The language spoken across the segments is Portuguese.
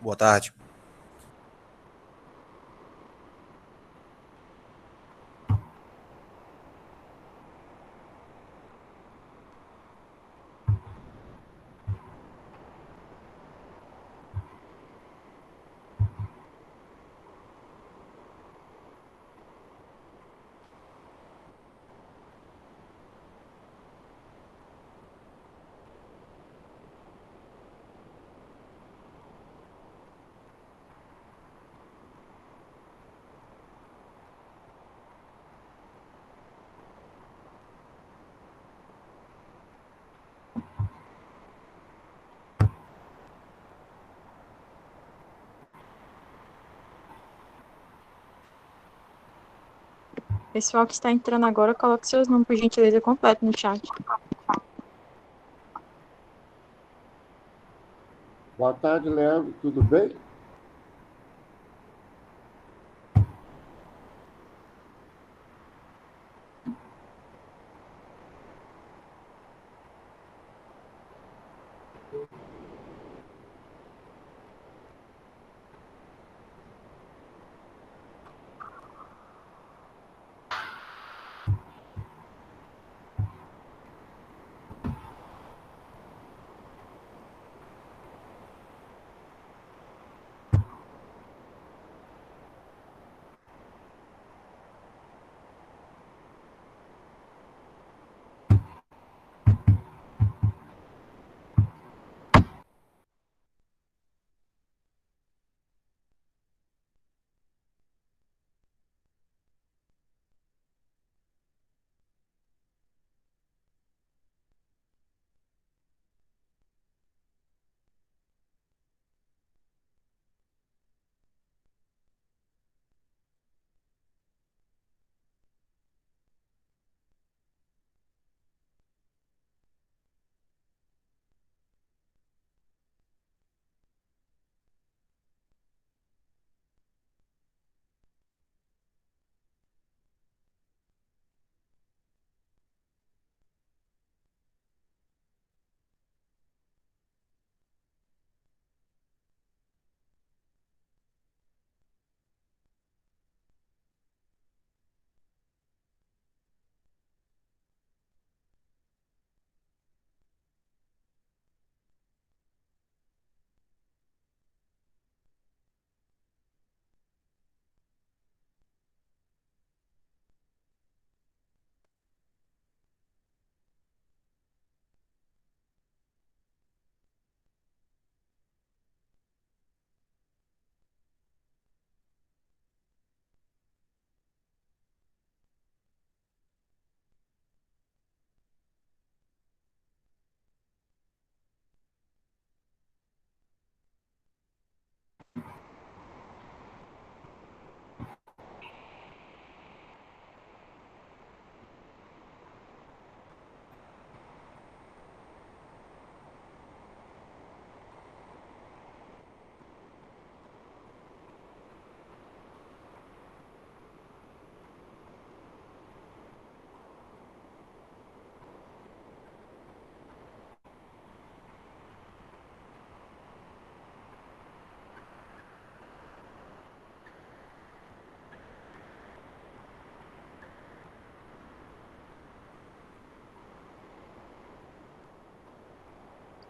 Boa tarde. Pessoal que está entrando agora, coloque seus nomes, por gentileza, completo no chat. Boa tarde, Leandro. Tudo bem?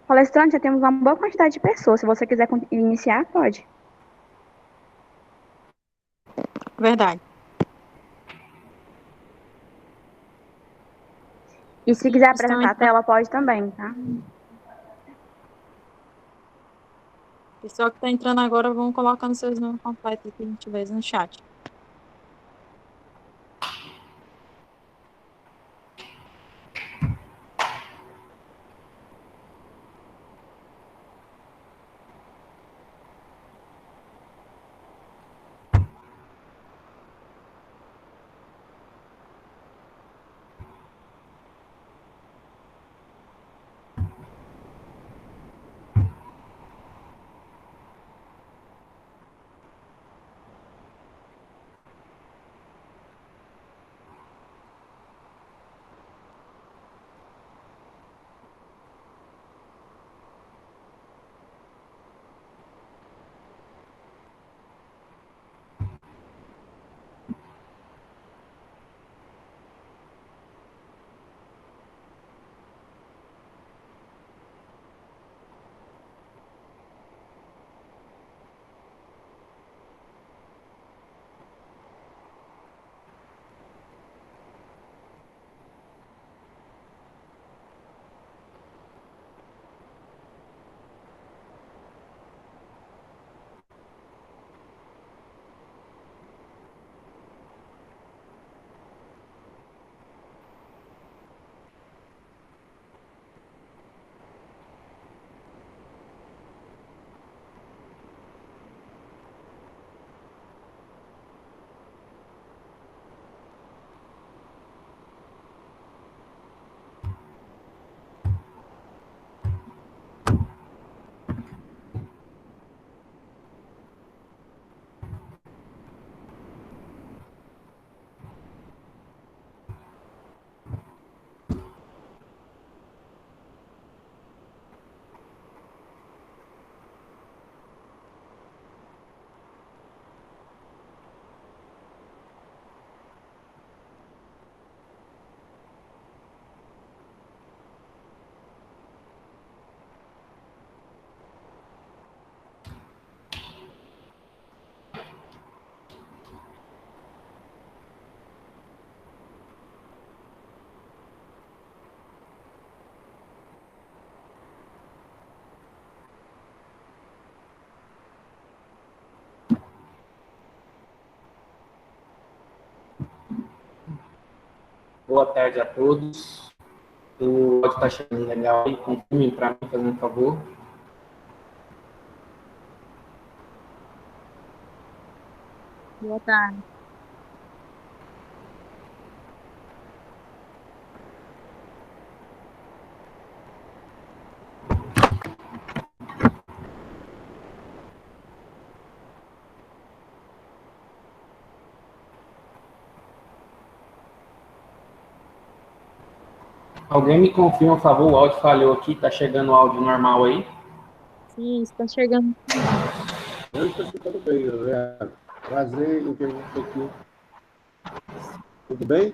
Palestrante, já temos uma boa quantidade de pessoas. Se você quiser iniciar, pode. Verdade. E se quiser Estão apresentar a entrando, tela, pode também, tá? pessoal que está entrando agora, vão colocando seus nomes completos, por gentileza, no chat. Boa tarde a todos. O áudio está chegando legal aí. Confirme para mim, fazendo um favor. Boa tarde. Alguém me confirma, por favor, o áudio falhou aqui. Está chegando o áudio normal aí? Sim, está chegando. Eu estou escutando bem, Leandro. Prazer em ter você aqui. Tudo bem?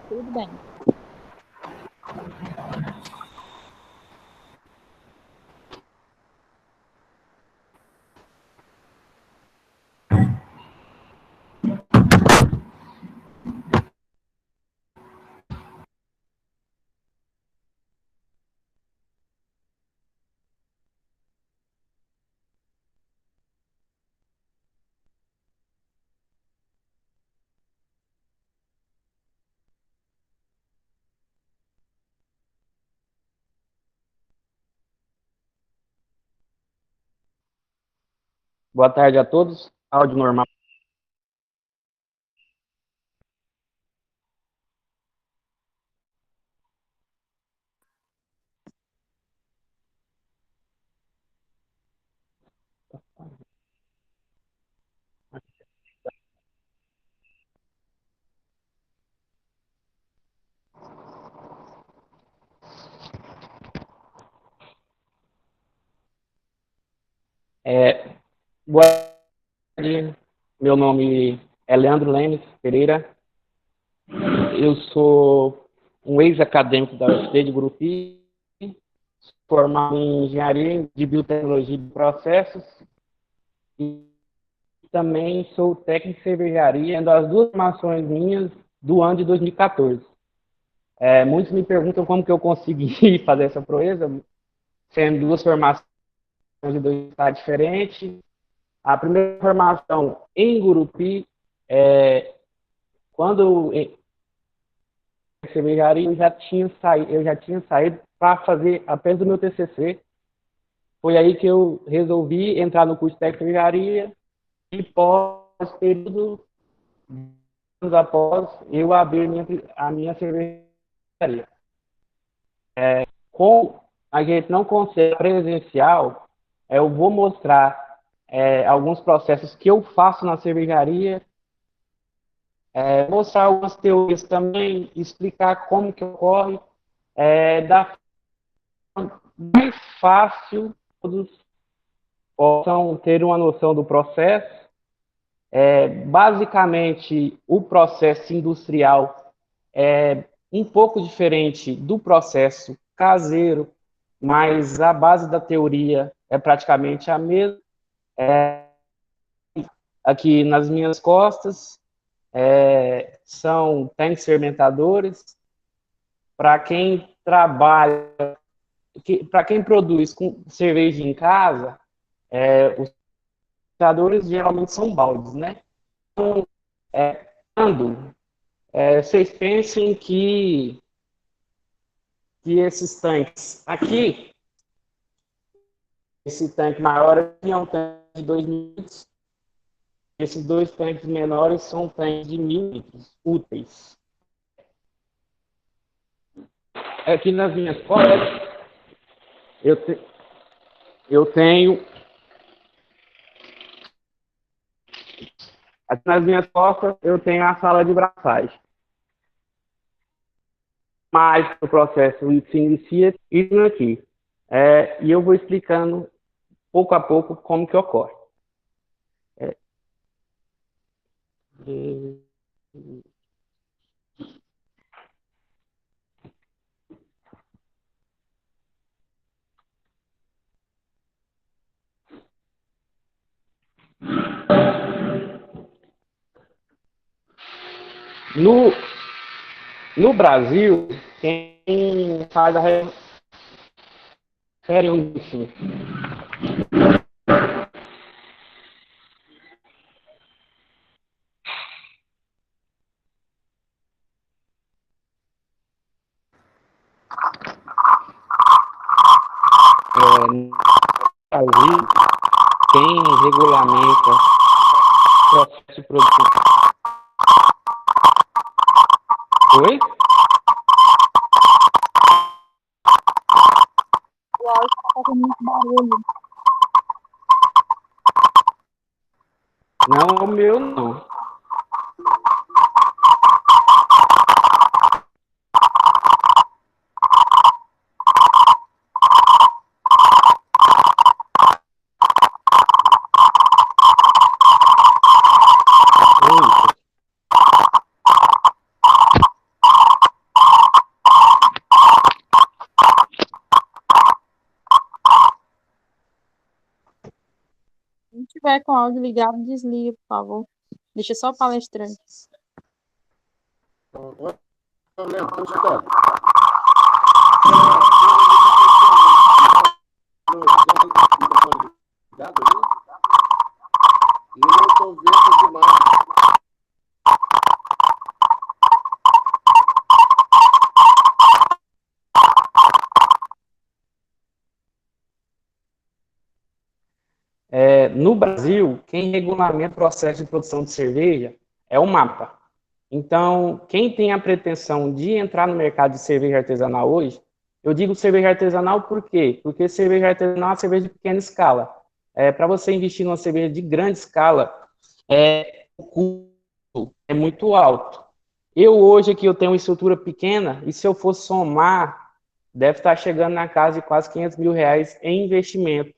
Tudo bem. Boa tarde a todos. Áudio normal. Boa tarde. Meu nome é Leandro Lemes Pereira. Eu sou um ex-acadêmico da UFT de Gurupi, formado em Engenharia de Biotecnologia e Processos, e também sou técnico de cervejaria, sendo as duas formações minhas do ano de 2014. Muitos me perguntam como que eu consegui fazer essa proeza, sendo duas formações de dois estados diferentes. A primeira formação em Gurupi, quando cervejaria, eu já tinha saído para fazer apenas o meu TCC. Foi aí que eu resolvi entrar no curso de técnico de cervejaria e período, anos após, eu abri a minha cervejaria. Como a gente não consegue presencial, eu vou mostrar alguns processos que eu faço na cervejaria, mostrar algumas teorias também, explicar como que ocorre, da mais fácil, todos possam ter uma noção do processo. Basicamente, o processo industrial é um pouco diferente do processo caseiro, mas a base da teoria é praticamente a mesma. Aqui nas minhas costas são tanques fermentadores. Para quem trabalha, para quem produz com cerveja em casa, os fermentadores geralmente são baldes, né? Então, quando vocês pensem que esses tanques aqui, esse tanque maior aqui é um tanque de 2.000 litros, esses dois tanques menores são tanques de 1.000 litros úteis. Aqui nas minhas costas, eu tenho. Aqui nas minhas costas, eu tenho a sala de braçagem. Mas o processo se inicia isso aqui. E eu vou explicando pouco a pouco como que ocorre. No Brasil, quem faz a referência Brasil, quem regulamenta o processo de produção. Oi? O áudio tá fazendo muito barulho. Não, o meu não. Eita. Se não tiver com o áudio ligado, desliga, por favor. Deixa só o palestrante. Léo, como você tá? Ligado ali? E eu não tô vendo demais. No Brasil, quem regulamenta o processo de produção de cerveja é o MAPA. Então, quem tem a pretensão de entrar no mercado de cerveja artesanal hoje, eu digo cerveja artesanal por quê? Porque cerveja artesanal é uma cerveja de pequena escala. Para você investir numa cerveja de grande escala, o custo é muito alto. Eu hoje aqui eu tenho uma estrutura pequena e se eu for somar, deve estar chegando na casa de quase R$ 500 mil em investimento,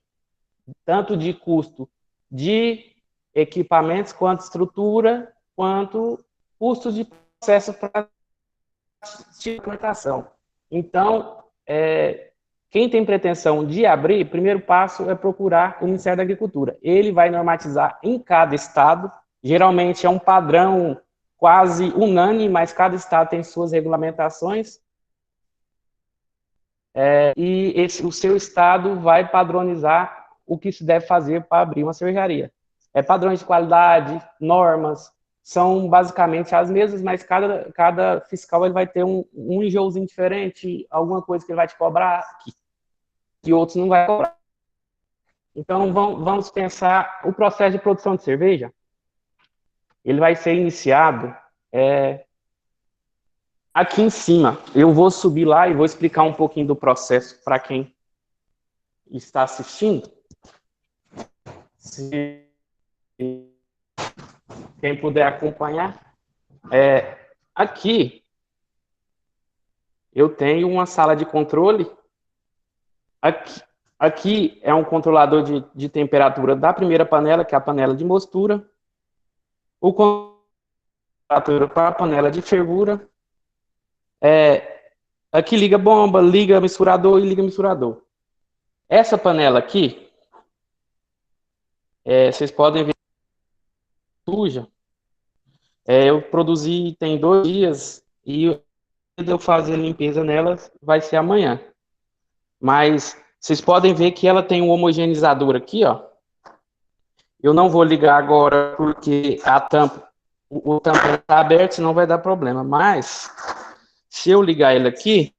tanto de custo de equipamentos, quanto estrutura, quanto custos de processo para implantação. Então, quem tem pretensão de abrir, o primeiro passo é procurar o Ministério da Agricultura. Ele vai normatizar em cada estado, geralmente é um padrão quase unânime, mas cada estado tem suas regulamentações, e o seu estado vai padronizar o que se deve fazer para abrir uma cervejaria. Padrões de qualidade, normas, são basicamente as mesmas, mas cada fiscal ele vai ter um enjoozinho diferente, alguma coisa que ele vai te cobrar, que outros não vai cobrar. Então, vamos pensar, o processo de produção de cerveja, ele vai ser iniciado aqui em cima. Eu vou subir lá e vou explicar um pouquinho do processo para quem está assistindo. Se quem puder acompanhar. Aqui, eu tenho uma sala de controle. Aqui é um controlador de temperatura da primeira panela, que é a panela de mostura. O controlador para a panela de fervura. Aqui liga bomba, liga misturador e liga misturador. Essa panela aqui, vocês podem ver suja. Eu produzi tem 2 dias e eu fazer limpeza nelas vai ser amanhã. Mas vocês podem ver que ela tem um homogeneizador aqui, ó. Eu não vou ligar agora porque a tampa, o tampão está aberto, senão vai dar problema. Mas se eu ligar ele aqui,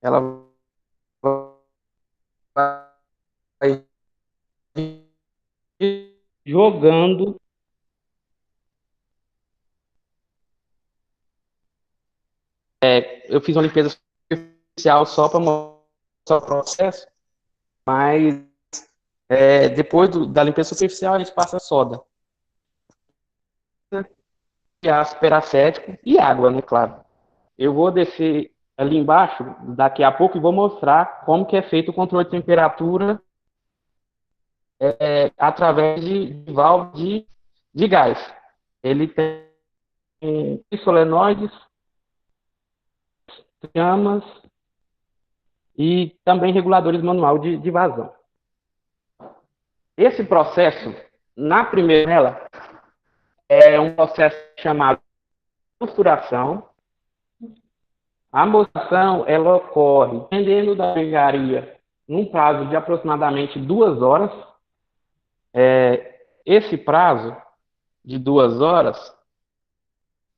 ela vai jogando. Eu fiz uma limpeza superficial só para mostrar o processo, mas depois da limpeza superficial a gente passa soda, ácido peracético e água, né, claro. Eu vou descer ali embaixo daqui a pouco e vou mostrar como que é feito o controle de temperatura através de válvula de gás. Ele tem solenoides, chamas e também reguladores manual de vazão. Esse processo, na primeira panela, é um processo chamado mosturação. A mosturação, ela ocorre, dependendo da cervejaria, num prazo de aproximadamente 2 horas. Esse prazo de 2 horas,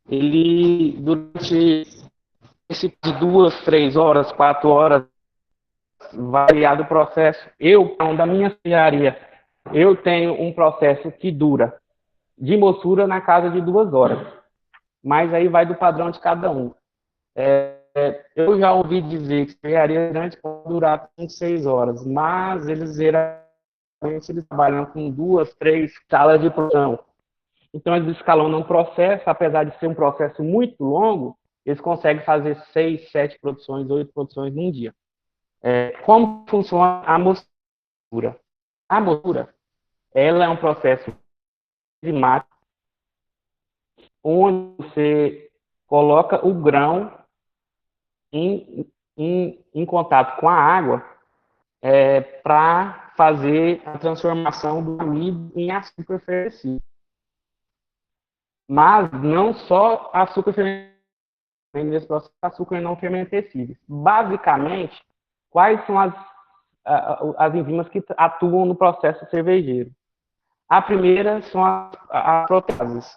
ele, durante esse de 2, 3 horas, 4 horas, variado o processo. Da minha serraria, eu tenho um processo que dura de moçura na casa de 2 horas, mas aí vai do padrão de cada um. Eu já ouvi dizer que serraria grande pode durar 5, 6 horas, mas eles trabalham com 2, 3 salas de produção. Então, eles escalonam um processo, apesar de ser um processo muito longo, eles conseguem fazer 6, 7 produções, 8 produções num dia. Como funciona a moçura? A moçura, ela é um processo enzimático, onde você coloca o grão em contato com a água para fazer a transformação do amido em açúcar fermentado. Mas não só açúcar fermentado, nesse processo açúcar não fermentescíveis. Basicamente, quais são as enzimas que atuam no processo cervejeiro? A primeira são as proteases.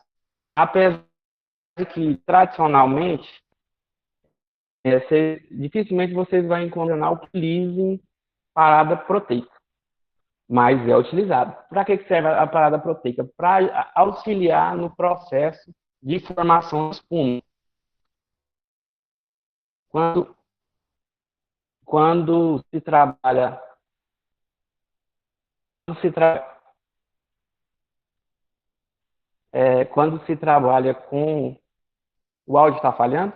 Apesar de que, tradicionalmente, dificilmente vocês vão encontrar o que utilizem parada proteica, mas é utilizado. Para que serve a parada proteica? Para auxiliar no processo de formação de espuma. Quando se trabalha, quando se trabalha com o áudio está falhando?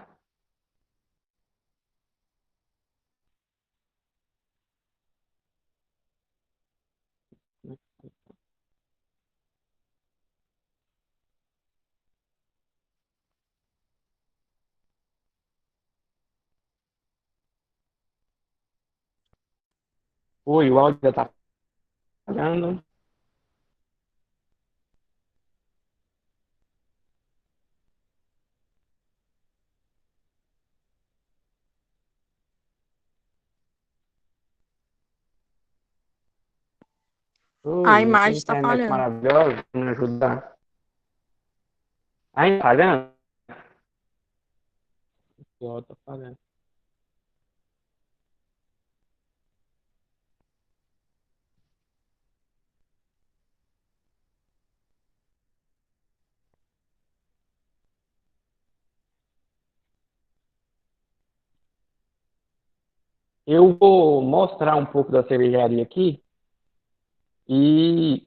Oi, o áudio está falhando. A Oi, essa imagem está internet falhando. maravilhosa, me ajudar. Ainda falhando? O áudio está falhando. Eu vou mostrar um pouco da cervejaria aqui e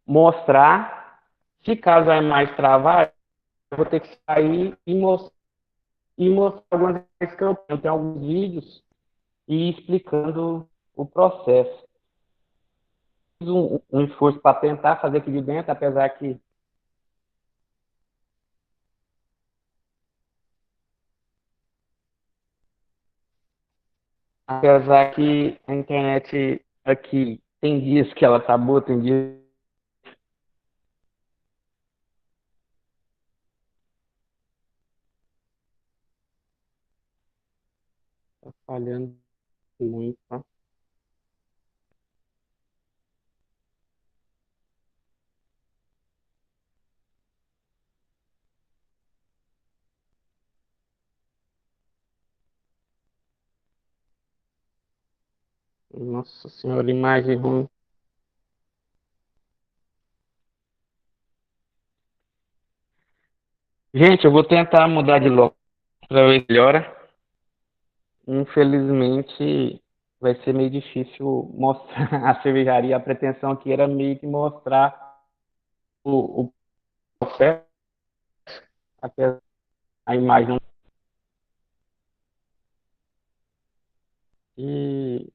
mostrar, se caso a imagem travar, eu vou ter que sair e mostrar algumas coisas que eu tenho. Tem alguns vídeos e explicando o processo. Fiz um esforço para tentar fazer aqui de dentro, apesar que a internet aqui tem dias que ela tá boa, tem dias que tá falhando muito, tá? Nossa senhora, imagem ruim. Gente, eu vou tentar mudar de local para ver se melhora. Infelizmente, vai ser meio difícil mostrar a cervejaria. A pretensão aqui era meio que mostrar o processo, até a imagem não. E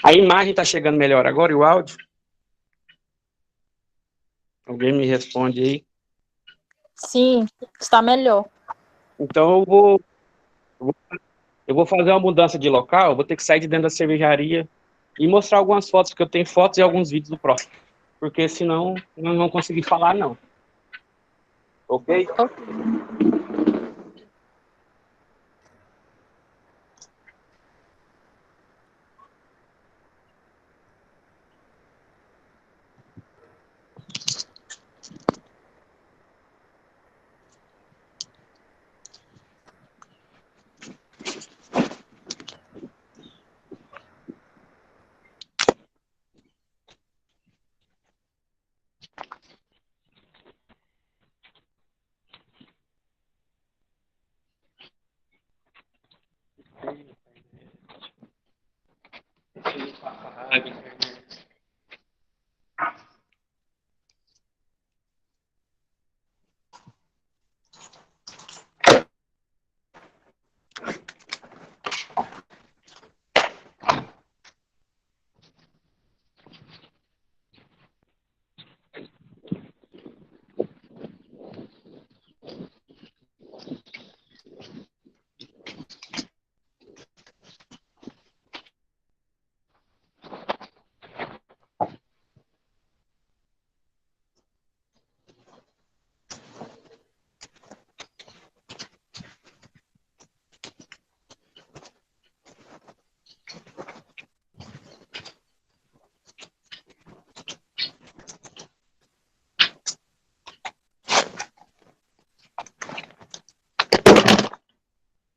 A imagem está chegando melhor agora e o áudio? Alguém me responde aí. Sim, está melhor. Então eu vou fazer uma mudança de local, vou ter que sair de dentro da cervejaria e mostrar algumas fotos, porque eu tenho fotos e alguns vídeos do próximo. Porque senão eu não vou conseguir falar, não. Ok?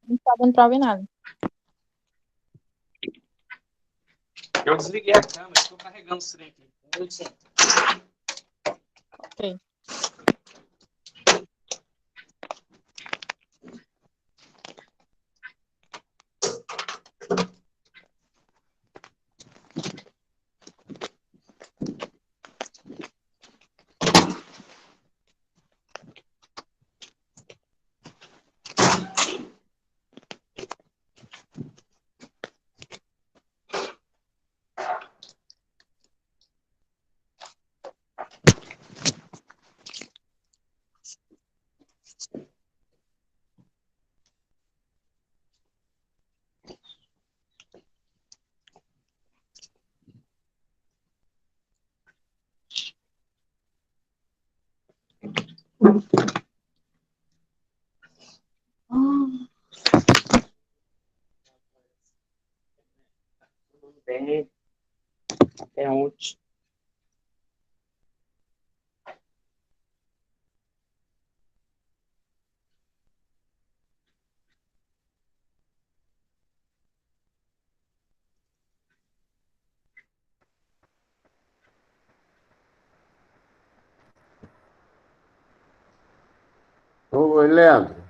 Não está dando para ouvir nada. Eu desliguei a câmera, estou carregando o trem aqui. Ok. Bem, é ontem. Oi, Leandro.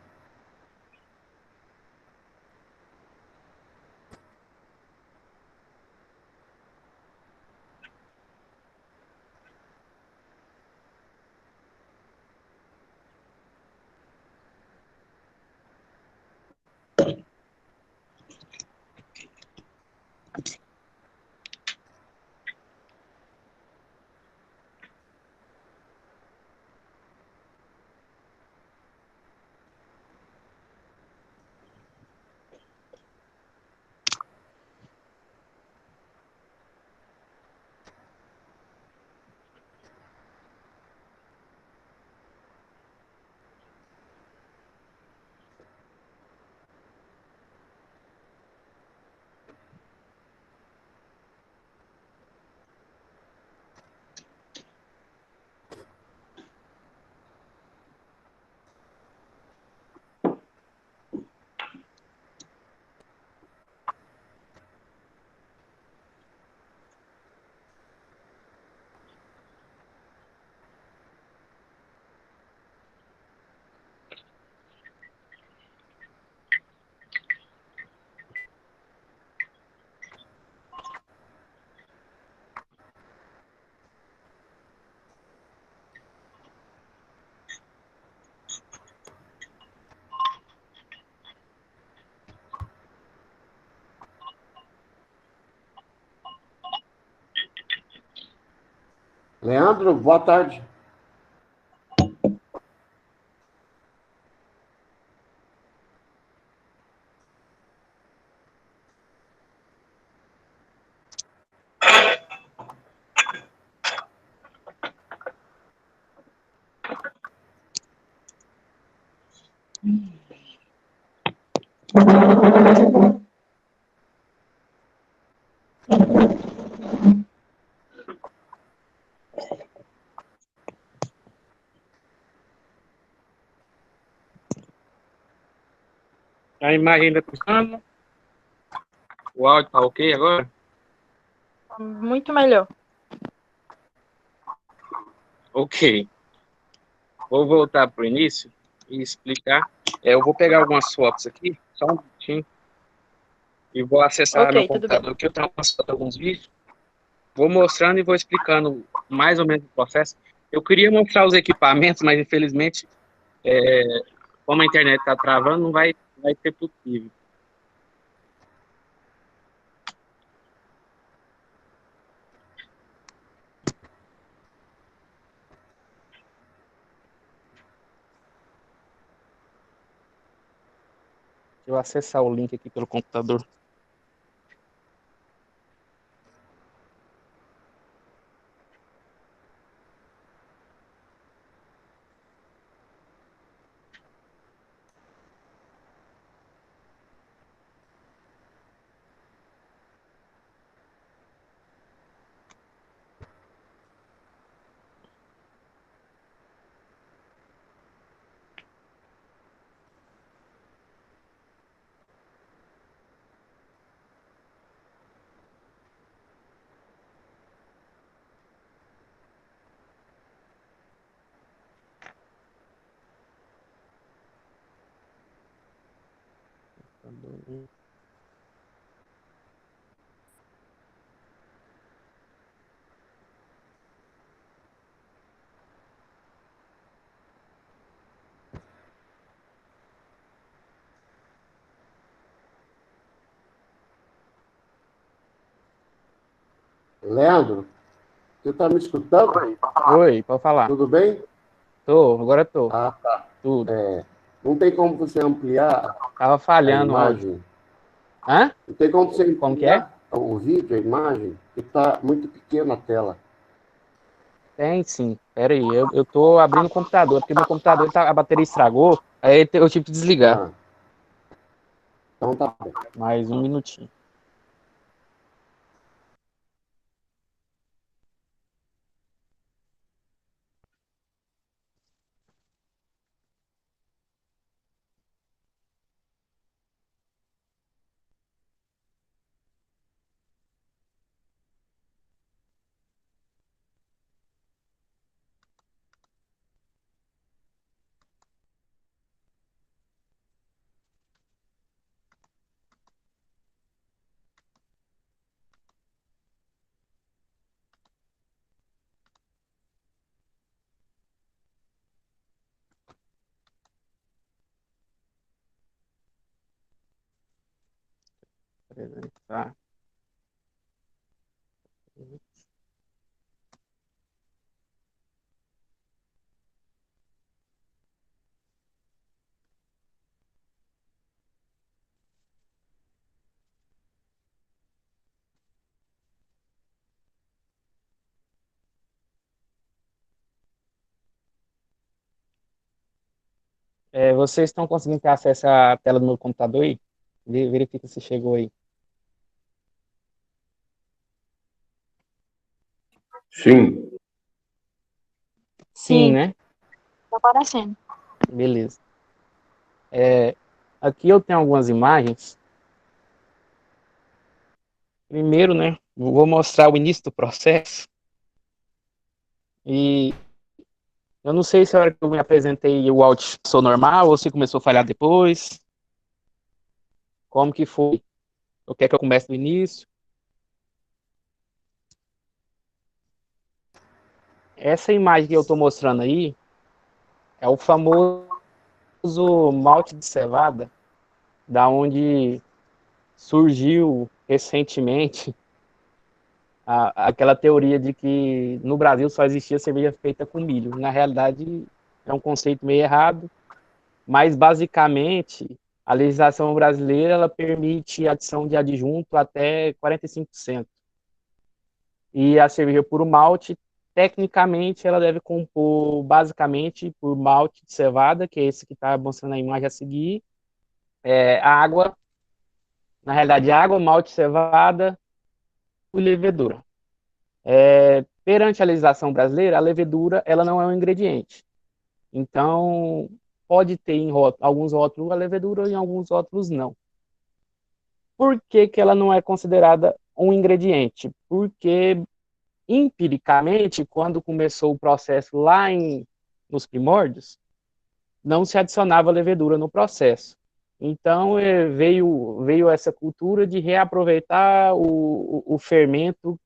Leandro, boa tarde. A imagem ainda funcionando? O áudio tá ok agora? Muito melhor. Ok. Vou voltar para o início e explicar. Eu vou pegar algumas fotos aqui, só um minutinho, e vou acessar meu Ok, tudo bem. computador aqui. Eu tenho alguns vídeos. Vou mostrando e vou explicando mais ou menos o processo. Eu queria mostrar os equipamentos, mas infelizmente, como a internet está travando, não vai ser possível. Deixa eu acessar o link aqui pelo computador. Leandro, você está me escutando? Oi, pode falar. Tudo bem? Agora tô. Ah, tá. Tudo. Não tem como você ampliar Tava a falhando o áudio. imagem? Hã? Não tem como você Como que é? ampliar o vídeo, a imagem? Que está muito pequena a tela. Tem sim. Pera aí, eu tô abrindo o computador, porque meu computador a bateria estragou, aí eu tive que desligar. Ah, então tá bom. Mais um minutinho. Tá. Vocês estão conseguindo ter acesso à tela do meu computador aí? Verifica se chegou aí. Sim. Sim, Sim, né? tá aparecendo. Beleza. Aqui eu tenho algumas imagens. Primeiro, né? Vou mostrar o início do processo. E eu não sei se a hora que eu me apresentei o áudio sou normal ou se começou a falhar depois. Como que foi? O que é que eu começo do início? Essa imagem que eu estou mostrando aí é o famoso malte de cevada, da onde surgiu recentemente aquela teoria de que no Brasil só existia cerveja feita com milho. Na realidade, é um conceito meio errado, mas basicamente a legislação brasileira ela permite a adição de adjunto até 45%. E a cerveja puro malte, tecnicamente, ela deve compor basicamente por malte de cevada, que é esse que está mostrando a imagem a seguir, água, na realidade, água, malte, cevada e levedura. Perante a legislação brasileira, a levedura ela não é um ingrediente. Então, pode ter em alguns rótulos a levedura e em alguns rótulos não. Por que que ela não é considerada um ingrediente? Porque, empiricamente, quando começou o processo lá nos primórdios, não se adicionava levedura no processo. Então, veio essa cultura de reaproveitar o fermento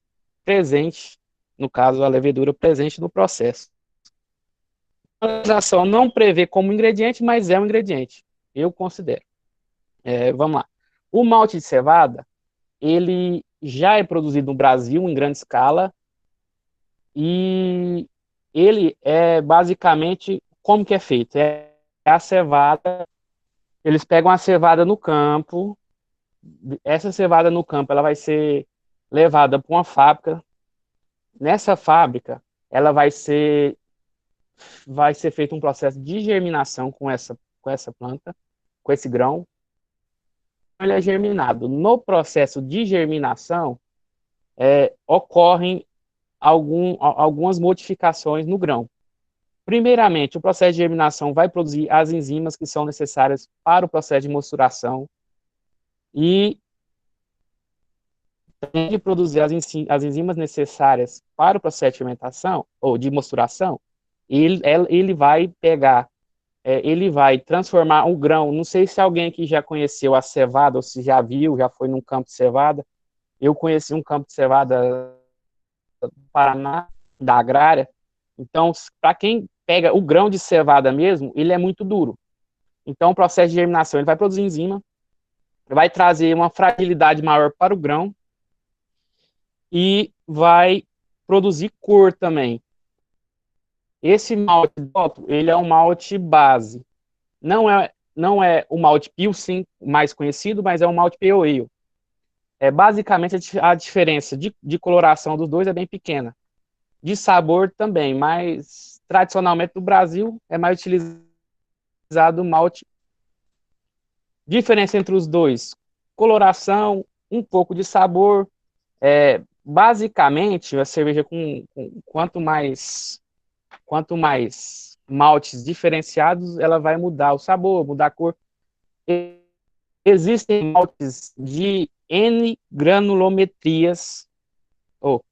presente, no caso, a levedura presente no processo. A legislação não prevê como ingrediente, mas é um ingrediente. Eu considero. Vamos lá. O malte de cevada, ele já é produzido no Brasil em grande escala e ele é basicamente como que é feito? É a cevada, eles pegam a cevada no campo, essa cevada no campo ela vai ser levada para uma fábrica. Nessa fábrica, ela vai ser feito um processo de germinação com essa planta, com esse grão. Ele é germinado. No processo de germinação, ocorrem algumas modificações no grão. Primeiramente, o processo de germinação vai produzir as enzimas que são necessárias para o processo de mosturação e de produzir as enzimas necessárias para o processo de fermentação ou de mosturação, ele vai pegar, ele vai transformar o grão. Não sei se alguém aqui já conheceu a cevada ou se já viu, já foi num campo de cevada. Eu conheci um campo de cevada do Paraná, da agrária. Então, para quem pega o grão de cevada mesmo, ele é muito duro. Então, o processo de germinação, ele vai produzir enzima, vai trazer uma fragilidade maior para o grão e vai produzir cor também. Esse malte, ele é um malte base. Não é o malte Pilsen mais conhecido, mas é um malte Pale Ale. Basicamente, a diferença de coloração dos dois é bem pequena. De sabor também, mas tradicionalmente no Brasil é mais utilizado o malte. Diferença entre os dois: coloração, um pouco de sabor. Basicamente, a cerveja quanto mais maltes diferenciados, ela vai mudar o sabor, mudar a cor. Existem maltes de N granulometrias, ou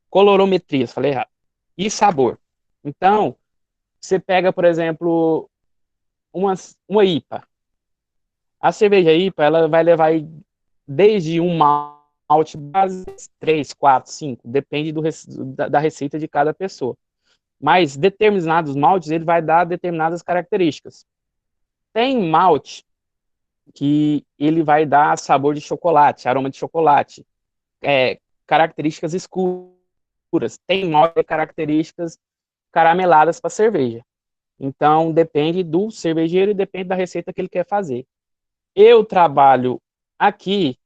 colorometrias, falei errado, e sabor. Então, você pega, por exemplo, uma IPA. A cerveja IPA, ela vai levar desde um malte base, 3, 4, 5, depende da receita de cada pessoa. Mas determinados maltes, ele vai dar determinadas características. Tem malte que ele vai dar sabor de chocolate, aroma de chocolate, características escuras. Tem malte que características carameladas para cerveja. Então, depende do cervejeiro e depende da receita que ele quer fazer. Eu trabalho aqui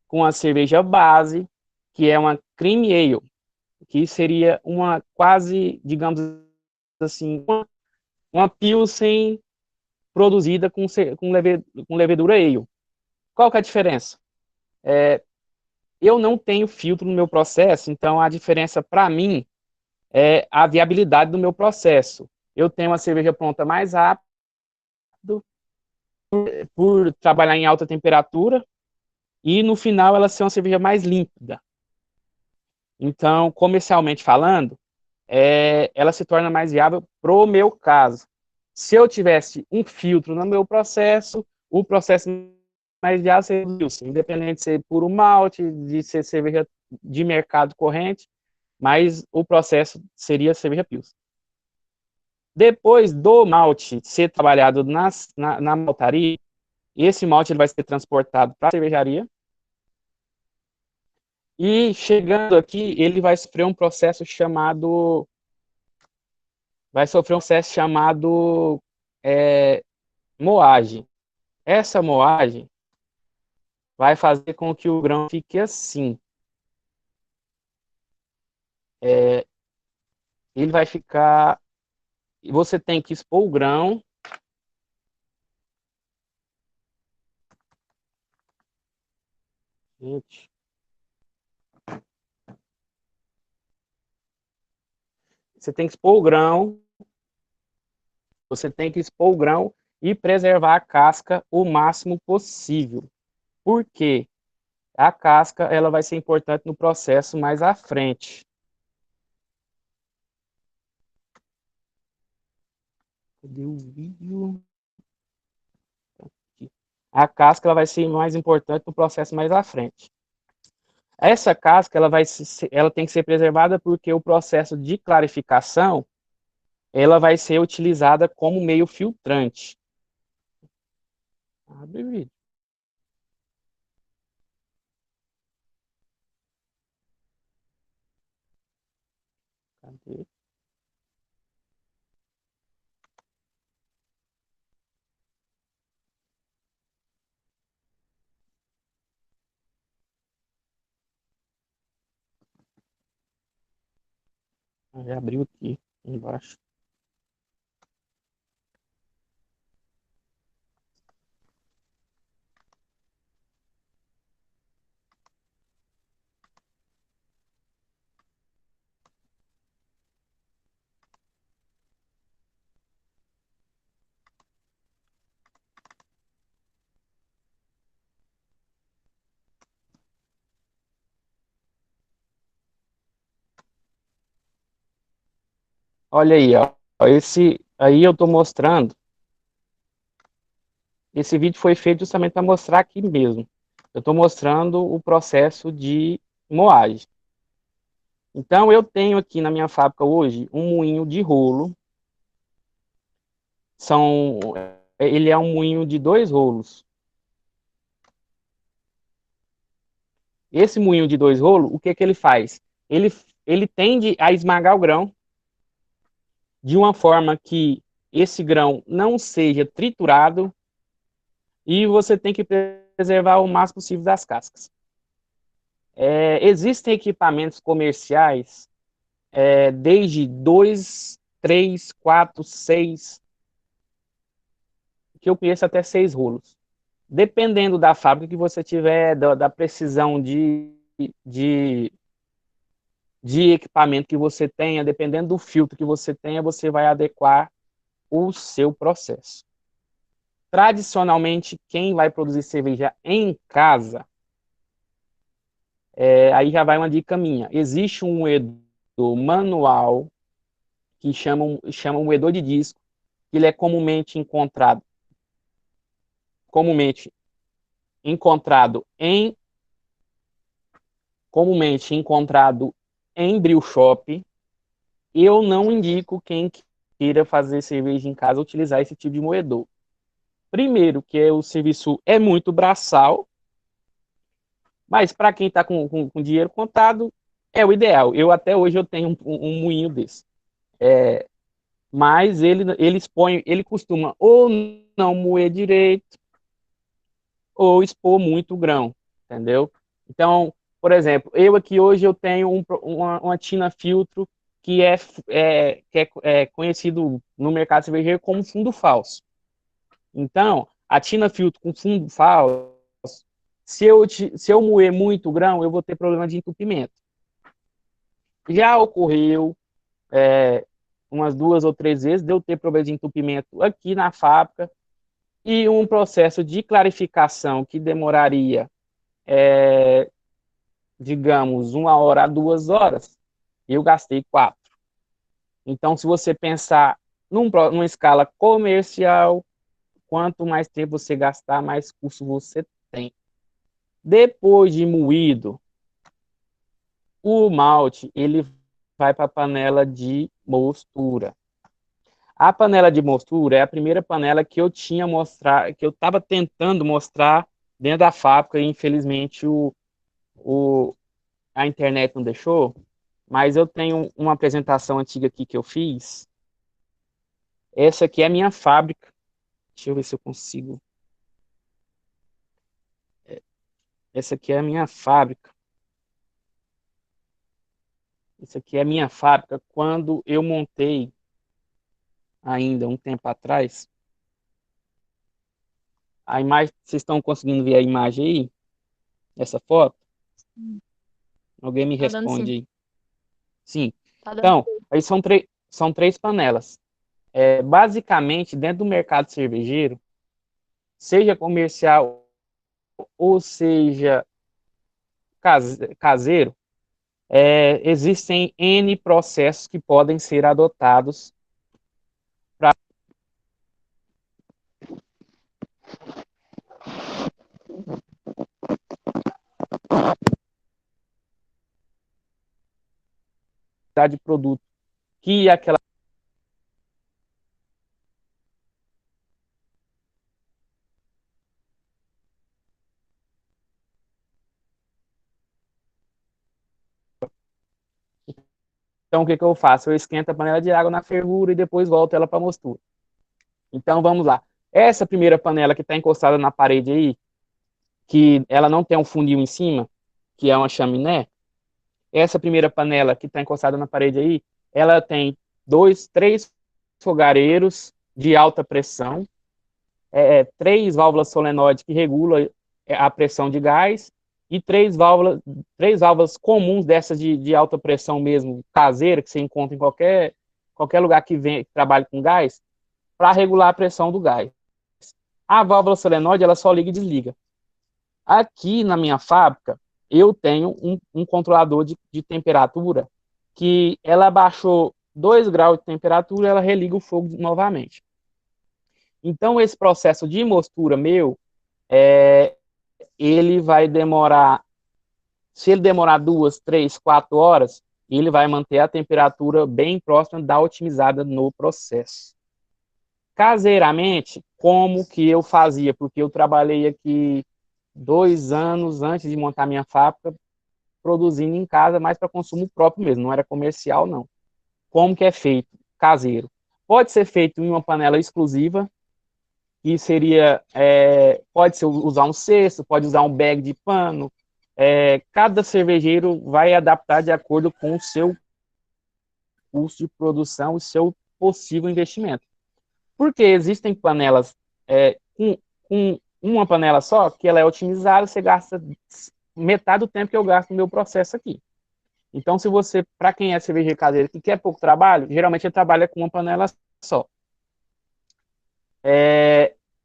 com a cerveja base, que é uma cream ale, que seria uma quase, digamos assim, uma Pilsen produzida com levedura ale. Qual que é a diferença? Eu não tenho filtro no meu processo, então a diferença para mim é a viabilidade do meu processo. Eu tenho uma cerveja pronta mais rápido, por trabalhar em alta temperatura, e no final ela ser uma cerveja mais límpida. Então, comercialmente falando, ela se torna mais viável pro meu caso. Se eu tivesse um filtro no meu processo, o processo mais viável seria o Pilsen, independente de ser puro malte, de ser cerveja de mercado corrente, mas o processo seria cerveja Pilsen. Depois do malte ser trabalhado na maltaria, esse malte ele vai ser transportado para a cervejaria. E chegando aqui, ele vai sofrer um processo chamado moagem. Essa moagem vai fazer com que o grão fique assim. Ele vai ficar. Você tem que expor o grão. Gente. Você tem que expor o grão. Você tem que expor o grão e preservar a casca o máximo possível. Por quê? A casca ela vai ser importante no processo mais à frente. Cadê o vídeo? Aqui. A casca ela vai ser mais importante no processo mais à frente. Essa casca ela tem que ser preservada porque o processo de clarificação ela vai ser utilizada como meio filtrante. Abre o vídeo. Cadê? Já abriu aqui embaixo. Olha aí, ó. Esse aí eu estou mostrando. Esse vídeo foi feito justamente para mostrar aqui mesmo. Eu estou mostrando o processo de moagem. Então, eu tenho aqui na minha fábrica hoje um moinho de rolo. Ele é um moinho de 2 rolos. Esse moinho de 2 rolos, o que que ele faz? Ele tende a esmagar o grão de uma forma que esse grão não seja triturado e você tem que preservar o máximo possível das cascas. Existem equipamentos comerciais desde 2, 3, 4, 6, que eu conheço até 6 rolos. Dependendo da fábrica que você tiver, da precisão de equipamento que você tenha, dependendo do filtro que você tenha, você vai adequar o seu processo. Tradicionalmente, quem vai produzir cerveja em casa, aí já vai uma dica minha. Existe um moedor manual que chama um moedor de disco, que ele é comumente encontrado em brew shop. Eu não indico quem queira fazer cerveja em casa utilizar esse tipo de moedor. Primeiro, que o serviço é muito braçal, mas para quem está com dinheiro contado, é o ideal. Até hoje eu tenho um moinho desse. Mas ele costuma ou não moer direito, ou expor muito grão, entendeu? Então, por exemplo, eu aqui hoje eu tenho uma tina filtro que é conhecido no mercado cervejeiro como fundo falso. Então, a tina filtro com fundo falso, se eu moer muito grão, eu vou ter problema de entupimento. Já ocorreu umas 2 ou 3 vezes de eu ter problema de entupimento aqui na fábrica e um processo de clarificação que demoraria, digamos, 1 hora a 2 horas, eu gastei 4. Então, se você pensar numa escala comercial, quanto mais tempo você gastar, mais custo você tem. Depois de moído, o malte ele vai para a panela de mostura. A panela de mostura é a primeira panela que eu estava tentando mostrar dentro da fábrica, e infelizmente a internet não deixou, mas eu tenho uma apresentação antiga aqui que eu fiz. Essa aqui é a minha fábrica. Deixa eu ver se eu consigo. Essa aqui é a minha fábrica. Essa aqui é a minha fábrica quando eu montei, ainda um tempo atrás. A imagem, vocês estão conseguindo ver a imagem aí? Essa foto? Alguém me Tá dando responde sim. aí. Sim. Tá dando Então, aí são três panelas. Basicamente, dentro do mercado cervejeiro, seja comercial ou seja caseiro, existem N processos que podem ser adotados para de produto que aquela. Então, o que eu faço? Eu esquento a panela de água na fervura e depois volto ela para a mostura. Então, vamos lá. Essa primeira panela que está encostada na parede aí, que ela não tem um fundinho em cima, que é uma chaminé, essa primeira panela que está encostada na parede aí, ela tem três fogareiros de alta pressão, três válvulas solenoides que regulam a pressão de gás e três válvulas comuns dessas de alta pressão mesmo, caseira, que você encontra em qualquer lugar que trabalhe com gás, para regular a pressão do gás. A válvula solenoide, ela só liga e desliga. Aqui na minha fábrica, eu tenho um controlador de temperatura que ela baixou 2 graus de temperatura, ela religa o fogo novamente. Então, esse processo de mostura meu, ele vai demorar, se ele demorar 2, 3, 4 horas, ele vai manter a temperatura bem próxima da otimizada no processo. Caseiramente, como que eu fazia? Porque eu trabalhei aqui 2 anos antes de montar minha fábrica, produzindo em casa, mais para consumo próprio mesmo, não era comercial, não. Como que é feito? Caseiro. Pode ser feito em uma panela exclusiva, que seria, pode ser usar um cesto, pode usar um bag de pano. Cada cervejeiro vai adaptar de acordo com o seu custo de produção, o seu possível investimento. Porque existem panelas com uma panela só, que ela é otimizada, você gasta metade do tempo que eu gasto no meu processo aqui. Então, se você, para quem é cervejeiro caseiro que quer pouco trabalho, geralmente ele trabalha com uma panela só.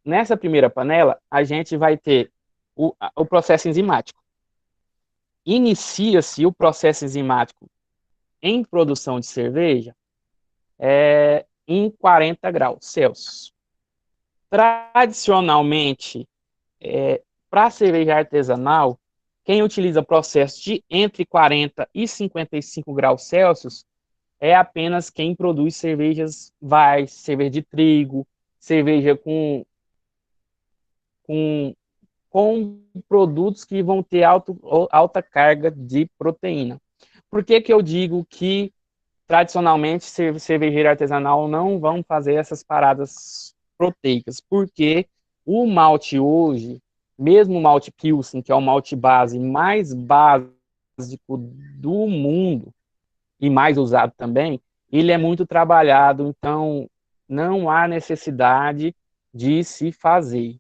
Nessa primeira panela, a gente vai ter o processo enzimático. Inicia-se o processo enzimático em produção de cerveja em 40 graus Celsius. Tradicionalmente, para cerveja artesanal, quem utiliza processo de entre 40 e 55 graus Celsius é apenas quem produz cervejas cerveja de trigo, cerveja com, com produtos que vão ter alta carga de proteína. Por que eu digo que tradicionalmente cervejeiro artesanal não vão fazer essas paradas proteicas? Porque o malte hoje, mesmo o malte Pilsen, que é o malte base mais básico do mundo e mais usado também, ele é muito trabalhado, então não há necessidade de se fazer.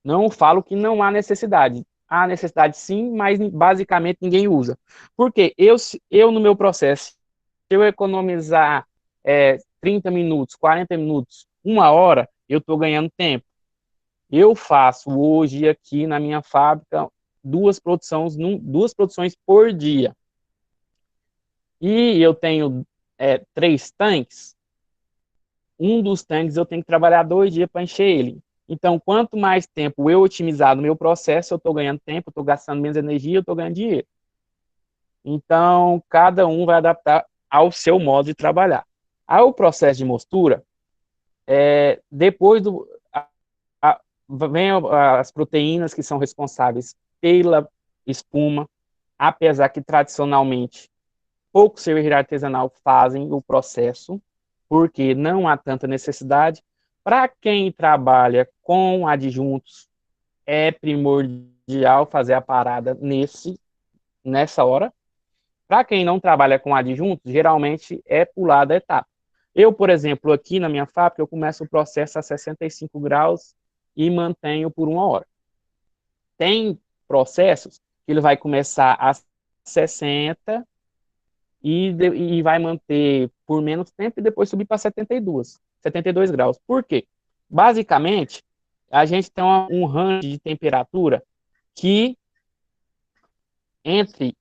Não falo que não há necessidade. Há necessidade sim, mas basicamente ninguém usa. Porque eu no meu processo, se eu economizar 30 minutos, 40 minutos, 1 hora, eu estou ganhando tempo. Eu faço hoje aqui na minha fábrica duas produções por dia. E eu tenho 3 tanques. Um dos tanques eu tenho que trabalhar 2 dias para encher ele. Então, quanto mais tempo eu otimizar no meu processo, eu estou ganhando tempo, eu estou gastando menos energia, eu estou ganhando dinheiro. Então, cada um vai adaptar ao seu modo de trabalhar. Aí, o processo de mostura, depois vem as proteínas que são responsáveis pela espuma, apesar que tradicionalmente poucos cervejeiros artesanal fazem o processo, porque não há tanta necessidade. Para quem trabalha com adjuntos, é primordial fazer a parada nessa hora. Para quem não trabalha com adjuntos, geralmente é pulada a etapa. Eu, por exemplo, aqui na minha fábrica, eu começo o processo a 65 graus e mantenho por 1 hora. Tem processos que ele vai começar a 60 e vai manter por menos tempo e depois subir para 72 graus. Por quê? Basicamente, a gente tem um range de temperatura que entre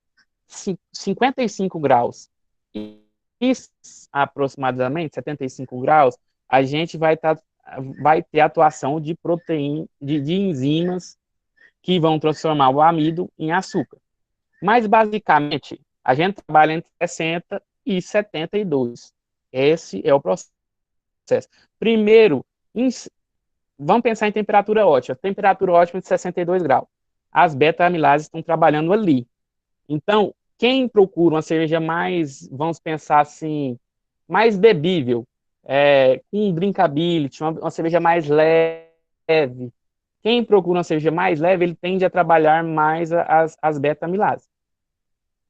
55 graus e aproximadamente 75 graus, a gente vai ter atuação de proteína, de enzimas que vão transformar o amido em açúcar. Mas, basicamente, a gente trabalha entre 60 e 72. Esse é o processo. Primeiro, vamos pensar em temperatura ótima. Temperatura ótima de 62 graus. As beta-amilases estão trabalhando ali. Então, quem procura uma cerveja mais, vamos pensar assim, mais bebível, com drinkability, uma cerveja mais leve, quem procura uma cerveja mais leve, ele tende a trabalhar mais as beta-amilases.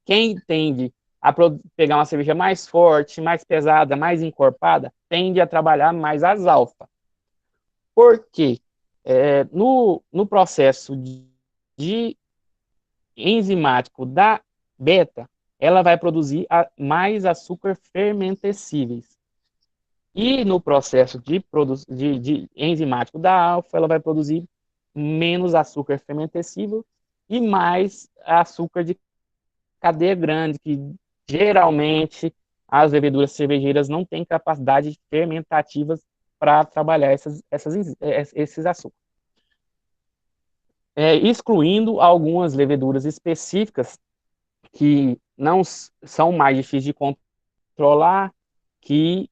Quem tende a pegar uma cerveja mais forte, mais pesada, mais encorpada, tende a trabalhar mais as alfa. Por quê? No processo de enzimático da beta, ela vai produzir mais açúcar fermentescíveis. E no processo de enzimático da alfa, ela vai produzir menos açúcar fermentescível e mais açúcar de cadeia grande, que geralmente as leveduras cervejeiras não têm capacidade fermentativas para trabalhar esses açúcares. Excluindo algumas leveduras específicas que não são mais difíceis de controlar, que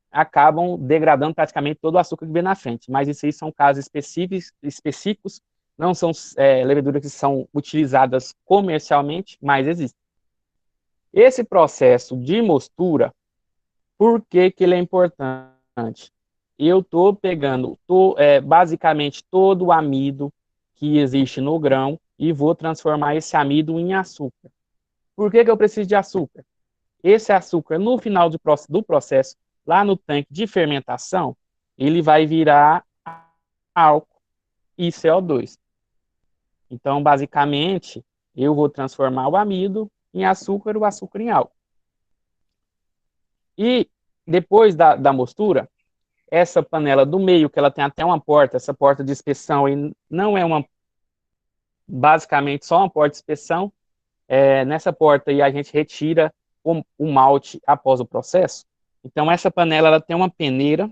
acabam degradando praticamente todo o açúcar que vem na frente. Mas isso aí são casos específicos, não são leveduras que são utilizadas comercialmente, mas existem. Esse processo de mostura, por que ele é importante? Eu estou pegando basicamente todo o amido que existe no grão e vou transformar esse amido em açúcar. Por que eu preciso de açúcar? Esse açúcar, no final do processo, lá no tanque de fermentação, ele vai virar álcool e CO2. Então, basicamente, eu vou transformar o amido em açúcar, o açúcar em álcool. E depois da mostura, essa panela do meio, que ela tem até uma porta, essa porta de inspeção, e não é basicamente só uma porta de inspeção, nessa porta aí a gente retira o malte após o processo. Então, essa panela ela tem uma peneira.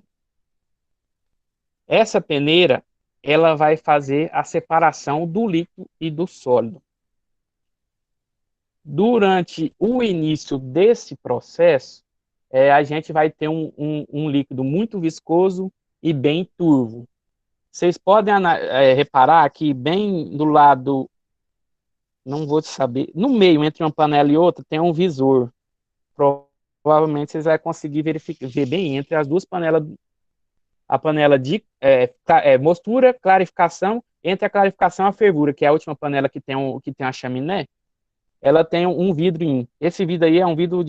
Essa peneira ela vai fazer a separação do líquido e do sólido. Durante o início desse processo, a gente vai ter um líquido muito viscoso e bem turvo. Vocês podem reparar que bem do lado, não vou saber, no meio, entre uma panela e outra, tem um visor. Provavelmente vocês vão conseguir ver bem entre as duas panelas, a panela de mostura, clarificação, entre a clarificação e a fervura, que é a última panela que tem a chaminé, ela tem um vidro. Esse vidro aí é um vidro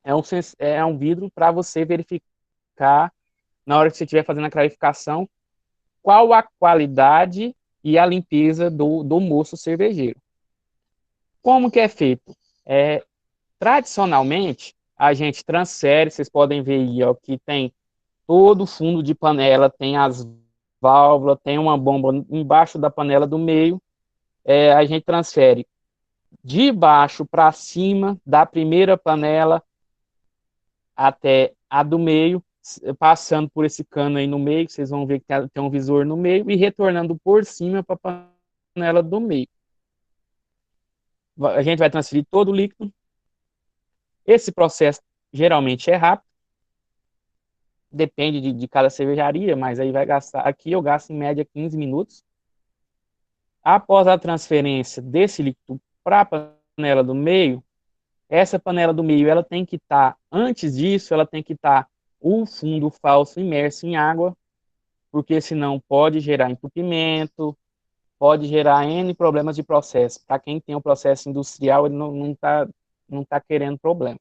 um vidro para você verificar, na hora que você estiver fazendo a clarificação, qual a qualidade e a limpeza do moço cervejeiro. Como que é feito? Tradicionalmente, a gente transfere, vocês podem ver aí, ó, que tem todo o fundo de panela, tem as válvulas, tem uma bomba embaixo da panela do meio, a gente transfere de baixo para cima da primeira panela até a do meio, passando por esse cano aí no meio, vocês vão ver que tem um visor no meio, e retornando por cima para a panela do meio. A gente vai transferir todo o líquido. Esse processo geralmente é rápido, depende de cada cervejaria, mas aí vai gastar, aqui eu gasto em média 15 minutos. Após a transferência desse líquido para a panela do meio, essa panela do meio, ela tem que estar, antes disso, ela tem que estar o fundo falso imerso em água, porque senão pode gerar entupimento, pode gerar N problemas de processo. Para quem tem um processo industrial, ele não tá querendo problema.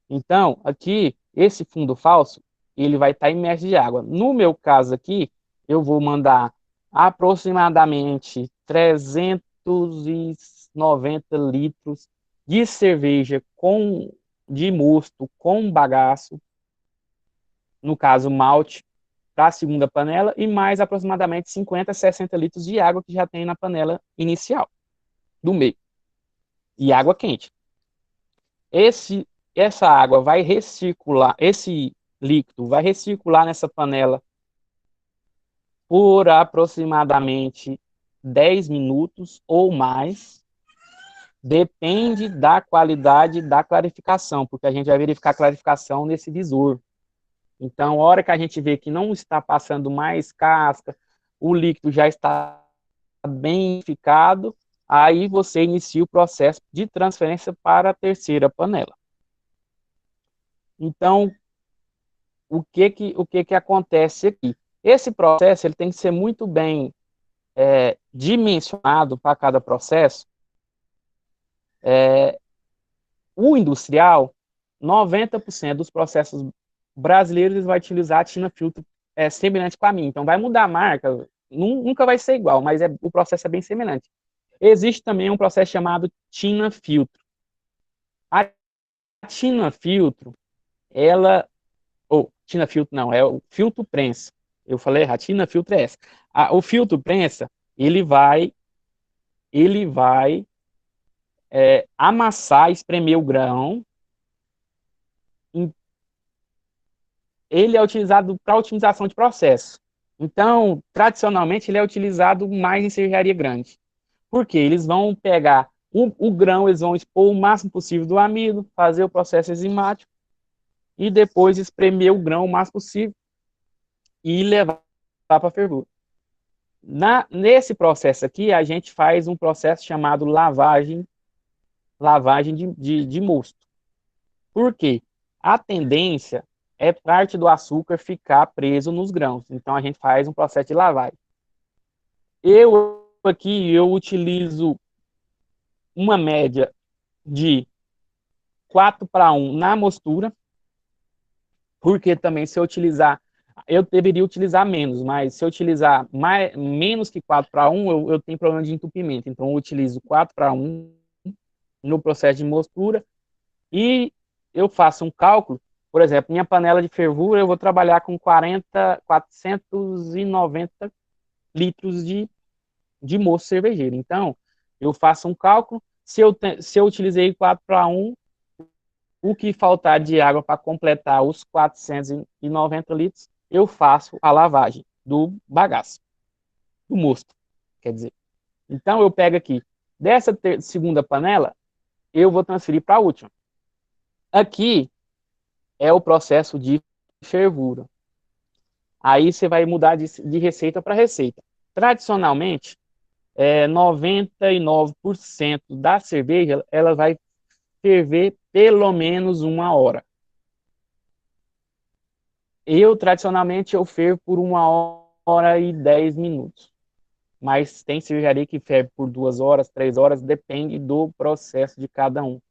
Então, aqui, esse fundo falso, ele vai estar imerso de água. No meu caso aqui, eu vou mandar aproximadamente 390 litros de cerveja de mosto com bagaço, no caso malte, para a segunda panela, e mais aproximadamente 50, 60 litros de água que já tem na panela inicial, do meio. E água quente. Essa água vai recircular, esse líquido vai recircular nessa panela por aproximadamente 10 minutos ou mais. Depende da qualidade da clarificação, porque a gente vai verificar a clarificação nesse visor. Então, a hora que a gente vê que não está passando mais casca, o líquido já está bem ficado, aí você inicia o processo de transferência para a terceira panela. Então, o que acontece aqui? Esse processo ele tem que ser muito bem dimensionado para cada processo. O industrial, 90% dos processos brasileiros vai utilizar a Tina Filtro semelhante com a minha. Então, vai mudar a marca, nunca vai ser igual, mas o processo é bem semelhante. Existe também um processo chamado Tina Filtro. A Tina Filtro, Tina Filtro não, é o filtro prensa. Eu falei errado, Tina Filtro é essa. O filtro prensa, ele vai amassar, espremer o grão. Ele é utilizado para otimização de processo. Então, tradicionalmente, ele é utilizado mais em cervejaria grande. Por quê? Eles vão pegar o grão, eles vão expor o máximo possível do amido, fazer o processo enzimático e depois espremer o grão o máximo possível e levar para a fervura. Nesse processo aqui, a gente faz um processo chamado lavagem de mosto. Por quê? A tendência é parte do açúcar ficar preso nos grãos. Então, a gente faz um processo de lavagem. Eu utilizo uma média de 4:1 na mostura, porque também se eu utilizar, eu deveria utilizar menos, mas se eu utilizar menos que 4:1, eu tenho problema de entupimento. Então, eu utilizo 4:1 no processo de mostura e eu faço um cálculo. Por exemplo, minha panela de fervura, eu vou trabalhar com 490 litros de mosto cervejeiro. Então, eu faço um cálculo, se eu utilizei 4:1, o que faltar de água para completar os 490 litros, eu faço a lavagem do bagaço, do mosto, quer dizer. Então, eu pego aqui, dessa segunda panela, eu vou transferir para a última. Aqui é o processo de fervura. Aí você vai mudar de receita para receita. Tradicionalmente, 99% da cerveja ela vai ferver pelo menos 1 hora. Tradicionalmente, eu fervo por 1 hora e 10 minutos. Mas tem cervejaria que ferve por 2 horas, 3 horas, depende do processo de cada um.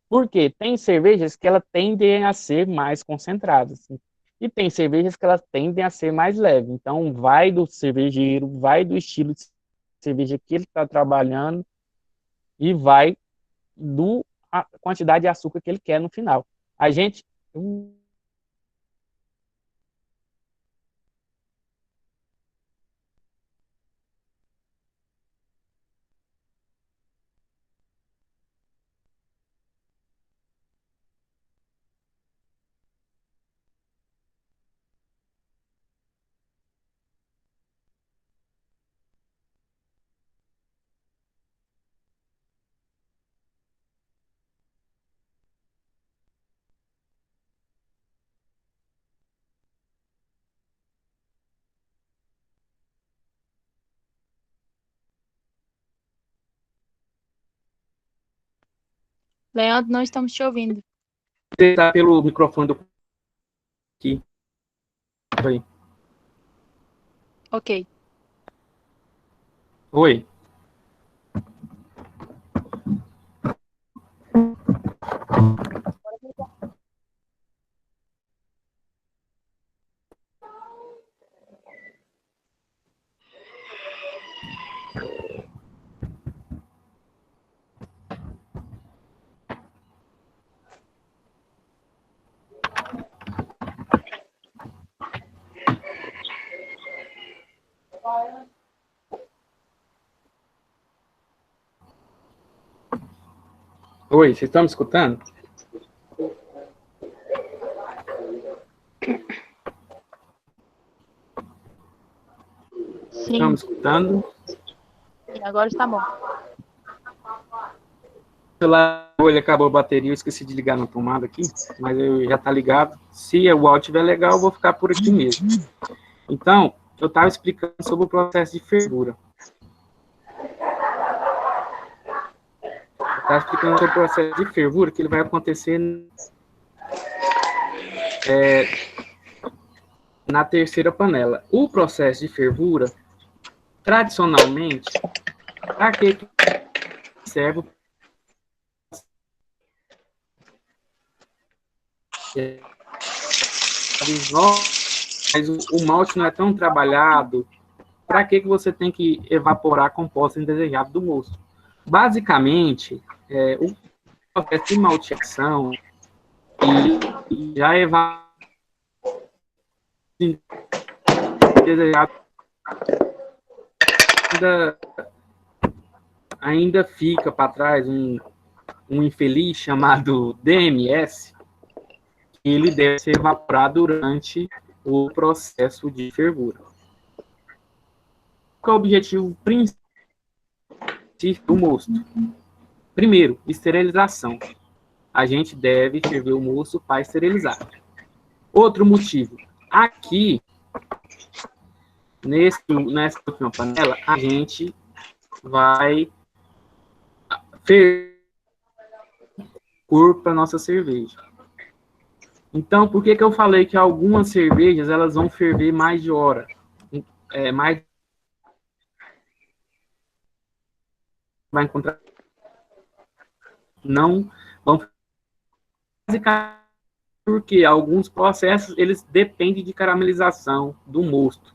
Por quê? Tem cervejas que elas tendem a ser mais concentradas. E tem cervejas que elas tendem a ser mais leves. Então, vai do cervejeiro, vai do estilo de cerveja que ele está trabalhando e vai a quantidade de açúcar que ele quer no final. A gente... Leandro, não estamos te ouvindo. Você está pelo microfone do aqui. Oi. Ok. Oi. Oi, vocês estão me escutando? Estão me Sim, escutando? agora está bom. O celular, ele acabou a bateria, eu esqueci de ligar na tomada aqui, mas já está ligado. Se o áudio estiver legal, eu vou ficar por aqui mesmo. Então, eu estava explicando sobre o processo de fervura. Estava explicando sobre o processo de fervura, que ele vai acontecer na terceira panela. O processo de fervura, tradicionalmente, para que serve mas o malte não é tão trabalhado. Para que você tem que evaporar a composta indesejada do mosto? Basicamente, o processo de malteação e já evapora indesejado ainda fica para trás um infeliz chamado DMS, que ele deve ser evaporado durante o processo de fervura. Qual é o objetivo principal do mosto? Primeiro, esterilização. A gente deve ferver o mosto para esterilizar. Outro motivo, aqui, nessa última panela, a gente vai ferver cor para nossa cerveja. Então, por que eu falei que algumas cervejas elas vão ferver mais de hora? Mais vai encontrar não vão basicamente porque alguns processos eles dependem de caramelização do mosto.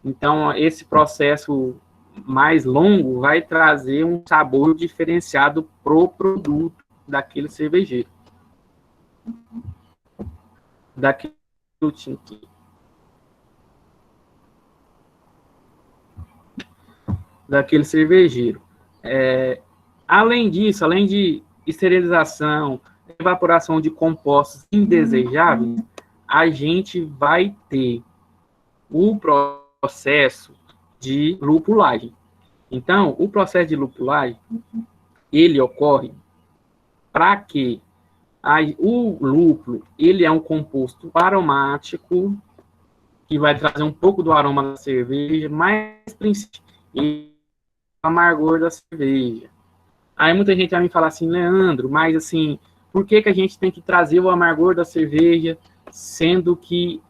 Então, esse processo mais longo vai trazer um sabor diferenciado pro produto daquele cervejeiro. Daquele cervejeiro. Além disso, além de esterilização, evaporação de compostos indesejáveis, a gente vai ter o processo de lupulagem. Então, o processo de lupulagem, ele ocorre para que o lúpulo, ele é um composto aromático que vai trazer um pouco do aroma da cerveja, mas principalmente o amargor da cerveja. Aí muita gente vai me falar assim, Leandro, mas assim, por que a gente tem que trazer o amargor da cerveja, sendo que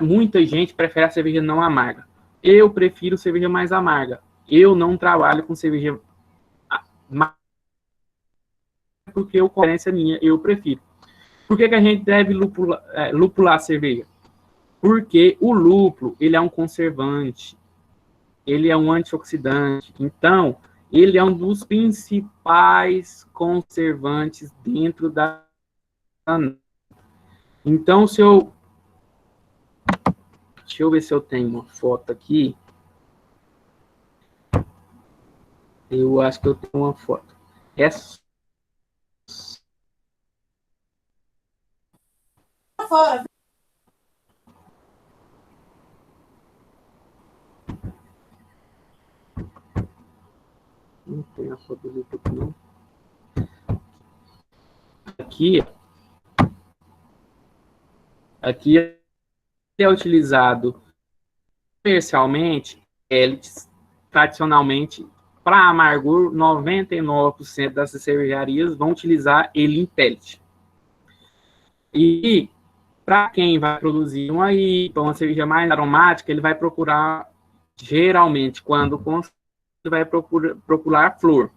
muita gente prefere a cerveja não amarga? Eu prefiro cerveja mais amarga. Eu não trabalho com cerveja porque a coerência minha, eu prefiro. Por que a gente deve lupular a cerveja? Porque o lúpulo, ele é um conservante, ele é um antioxidante. Então, ele é um dos principais conservantes dentro da... Então, deixa eu ver se eu tenho uma foto aqui. Eu acho que eu tenho uma foto. Essa... Fora. Não tem a foto do YouTube, não. Aqui é utilizado comercialmente élites, tradicionalmente para amargor, 99% das cervejarias vão utilizar ele em pellet. E para quem vai produzir uma IPA, uma cerveja mais aromática, ele vai procurar, geralmente, quando consegue, ele vai procurar flor.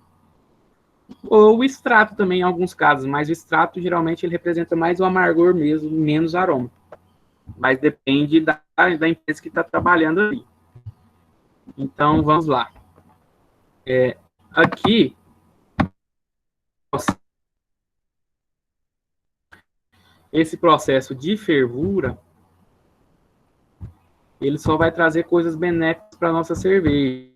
Ou o extrato também, em alguns casos, mas o extrato, geralmente, ele representa mais o amargor mesmo, menos aroma. Mas depende da empresa que está trabalhando ali. Então, vamos lá. Aqui, esse processo de fervura, ele só vai trazer coisas benéficas para a nossa cerveja.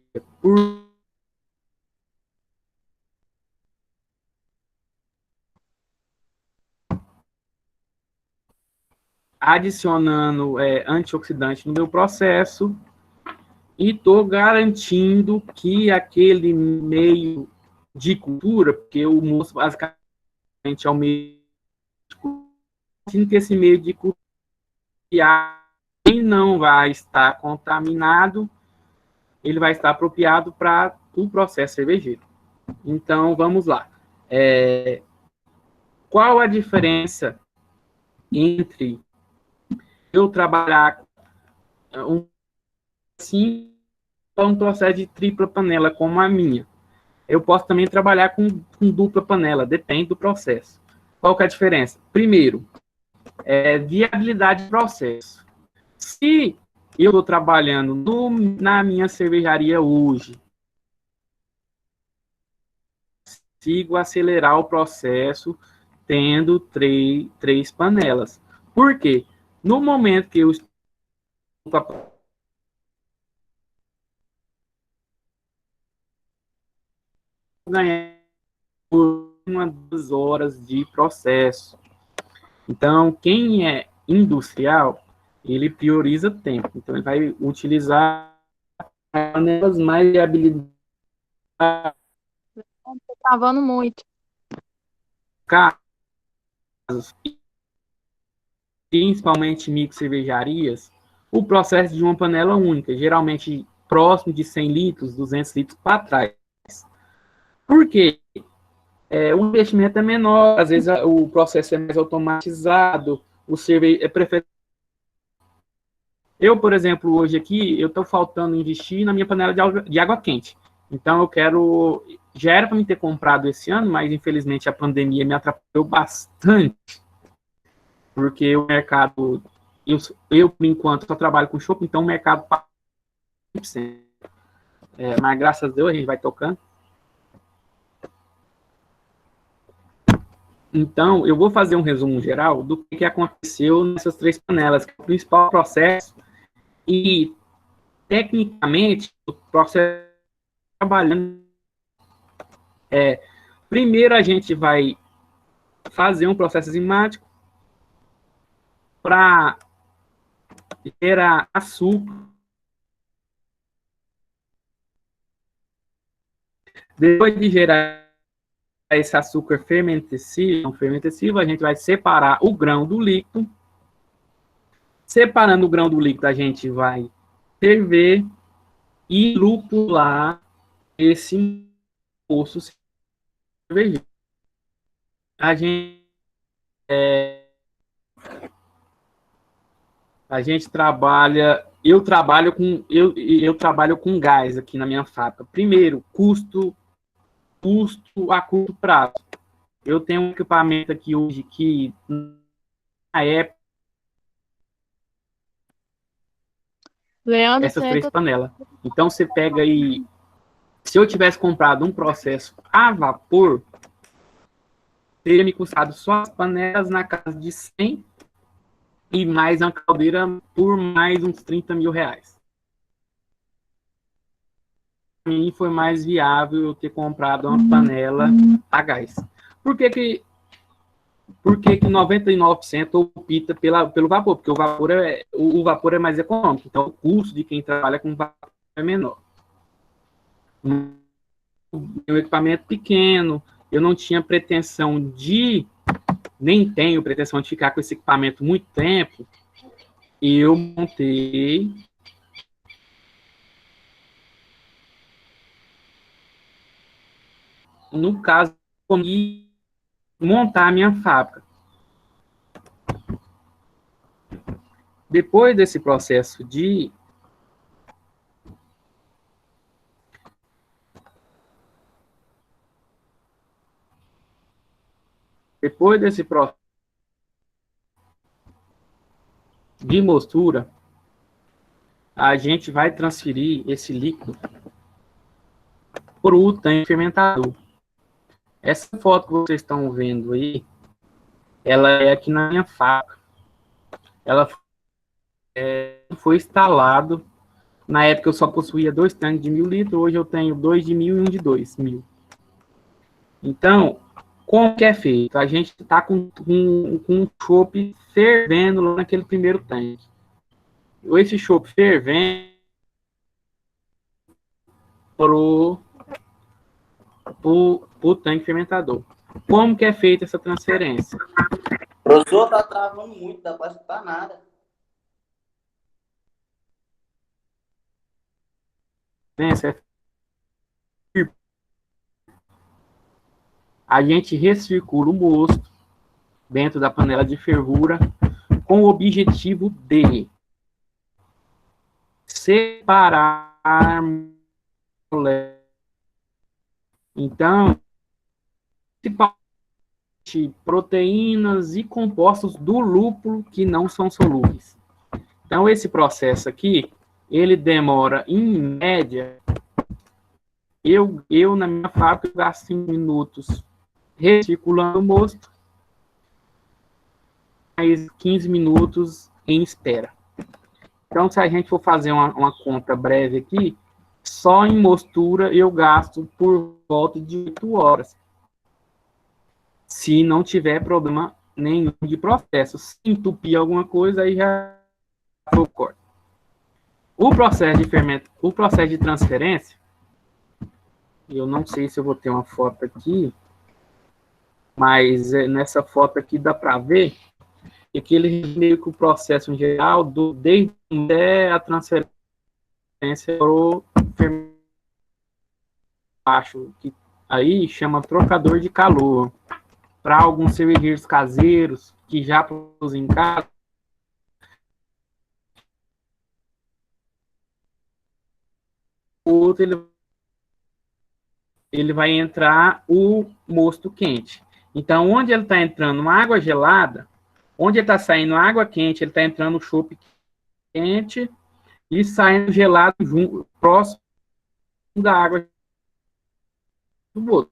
Adicionando antioxidante no meu processo e estou garantindo que aquele meio de cultura, porque o moço basicamente é o meio de cultura, que esse meio de cultura não vai estar contaminado, ele vai estar apropriado para o processo cervejeiro. Então, vamos lá. Qual a diferença entre eu trabalhar um processo de tripla panela como a minha? Eu posso também trabalhar com dupla panela, depende do processo. Qual que é a diferença? Primeiro, viabilidade do processo. Se eu estou trabalhando na minha cervejaria hoje, consigo acelerar o processo tendo três panelas. Por quê? No momento que eu estou ganhando por 1-2 horas de processo. Então, quem é industrial, ele prioriza tempo. Então, ele vai utilizar panelas mais de habilidade. Tô travando muito. Casos, principalmente micro cervejarias, o processo de uma panela única, geralmente próximo de 100 litros, 200 litros para trás. Por quê? O investimento é menor, às vezes o processo é mais automatizado, o cerveja é preferido. Eu, por exemplo, hoje aqui, eu estou faltando investir na minha panela de água quente. Então, eu quero... Já era para me ter comprado esse ano, mas, infelizmente, a pandemia me atrapalhou bastante. Porque o mercado... Eu por enquanto, só trabalho com chopp, então o mercado... mas, graças a Deus, a gente vai tocando. Então, eu vou fazer um resumo geral do que aconteceu nessas 3 panelas, que é o principal processo. E, tecnicamente, o processo trabalhando. Primeiro, a gente vai fazer um processo enzimático para gerar açúcar. Depois de gerar esse açúcar fermentescível, a gente vai separar o grão do líquido. Separando o grão do líquido, a gente vai ferver e lupular esse moço cervejeiro. A gente trabalha, eu trabalho com gás aqui na minha fábrica. Primeiro, custo a curto prazo. Eu tenho um equipamento aqui hoje que na época Leandro, essas 3 panelas. Então você pega aí, se eu tivesse comprado um processo a vapor, teria me custado só as panelas na casa de 100 e mais uma caldeira por mais uns 30 mil reais. Para mim foi mais viável eu ter comprado uma panela a gás. Por que que 99% opta pelo vapor? Porque o vapor é mais econômico, então o custo de quem trabalha com vapor é menor. Meu equipamento pequeno, eu não tinha pretensão nem tenho pretensão de ficar com esse equipamento muito tempo, e eu montei no caso, consegui montar a minha fábrica. Depois desse processo de mostura, a gente vai transferir esse líquido para o tanque fermentador. Essa foto que vocês estão vendo aí, ela é aqui na minha fábrica. Ela foi instalado. Na época eu só possuía 2 tanques de 1.000 litros, hoje eu tenho 2 de 1.000 e um de 2.000. Então, como que é feito? A gente está com um chopp fervendo lá naquele primeiro tanque. Esse chopp fervendo pro tanque fermentador. Como que é feita essa transferência? O professor tá travando muito, dá para escutar nada. A gente recircula o mosto dentro da panela de fervura com o objetivo de separar. Então, principalmente proteínas e compostos do lúpulo que não são solúveis. Então, esse processo aqui, ele demora, em média, eu na minha fábrica, gasto 5 minutos recirculando o mosto, mais 15 minutos em espera. Então, se a gente for fazer uma conta breve aqui, só em mostura eu gasto por volta de 8 horas. Se não tiver problema nenhum de processo. Se entupir alguma coisa, aí já eu corto. O processo de transferência, eu não sei se eu vou ter uma foto aqui, mas nessa foto aqui dá para ver que ele meio que o processo em geral, desde a transferência para o fermento, acho que aí chama trocador de calor. Para alguns cervejeiros caseiros que já produzem em casa, o outro ele vai entrar o mosto quente. Então, onde ele está entrando uma água gelada, onde ele está saindo água quente, ele está entrando o chopp quente e saindo gelado junto, próximo da água do mosto.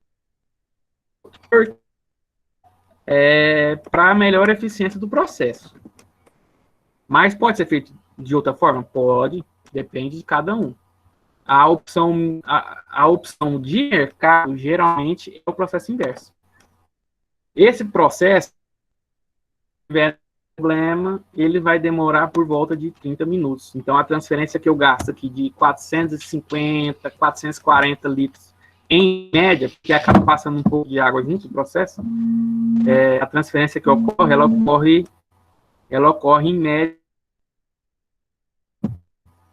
Para melhor eficiência do processo. Mas pode ser feito de outra forma? Pode, depende de cada um. A opção de mercado, geralmente, é o processo inverso. Esse processo, se tiver problema, ele vai demorar por volta de 30 minutos. Então, a transferência que eu gasto aqui de 450, 440 litros, em média, porque acaba passando um pouco de água junto do processo, a transferência que ocorre, ela ocorre em média,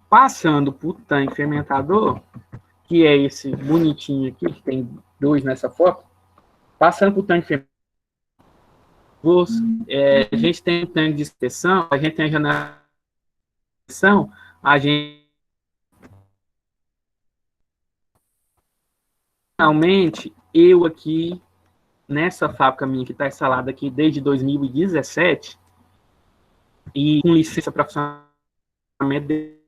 passando para o tanque fermentador, que é esse bonitinho aqui, que tem 2 nessa foto, passando para o tanque fermentador, a gente tem um tanque de inspeção, a gente tem a janela de inspeção, a gente realmente, eu aqui, nessa fábrica minha que está instalada aqui desde 2017, e com licença para funcionamento de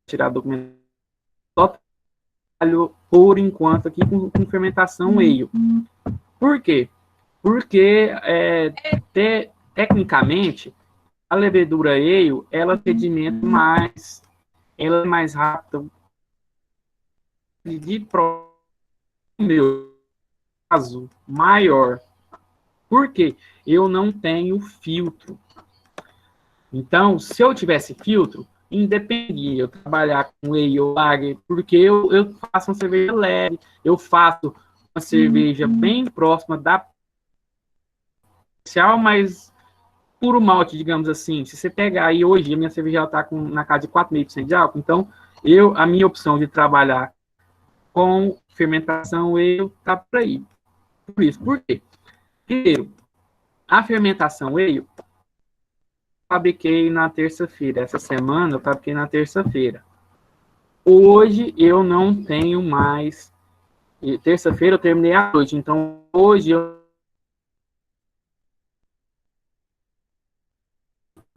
tirar documento, só trabalho por enquanto aqui com fermentação ale. Por quê? Porque, tecnicamente, a levedura ale, ela sedimenta mais, ela é mais rápida, de meu caso, maior. Por quê? Eu não tenho filtro. Então, se eu tivesse filtro, independia eu trabalhar com ale ou lager, porque eu faço uma cerveja leve, eu faço uma cerveja bem próxima da especial, mas puro malte, digamos assim. Se você pegar aí hoje, a minha cerveja está na casa de 4,5% de álcool, então a minha opção de trabalhar com fermentação ale tá por aí. Por isso, por quê? Primeiro, a fermentação ale eu fabriquei na terça-feira. Essa semana eu fabriquei na terça-feira. Hoje eu não tenho mais. Terça-feira eu terminei à noite, então hoje eu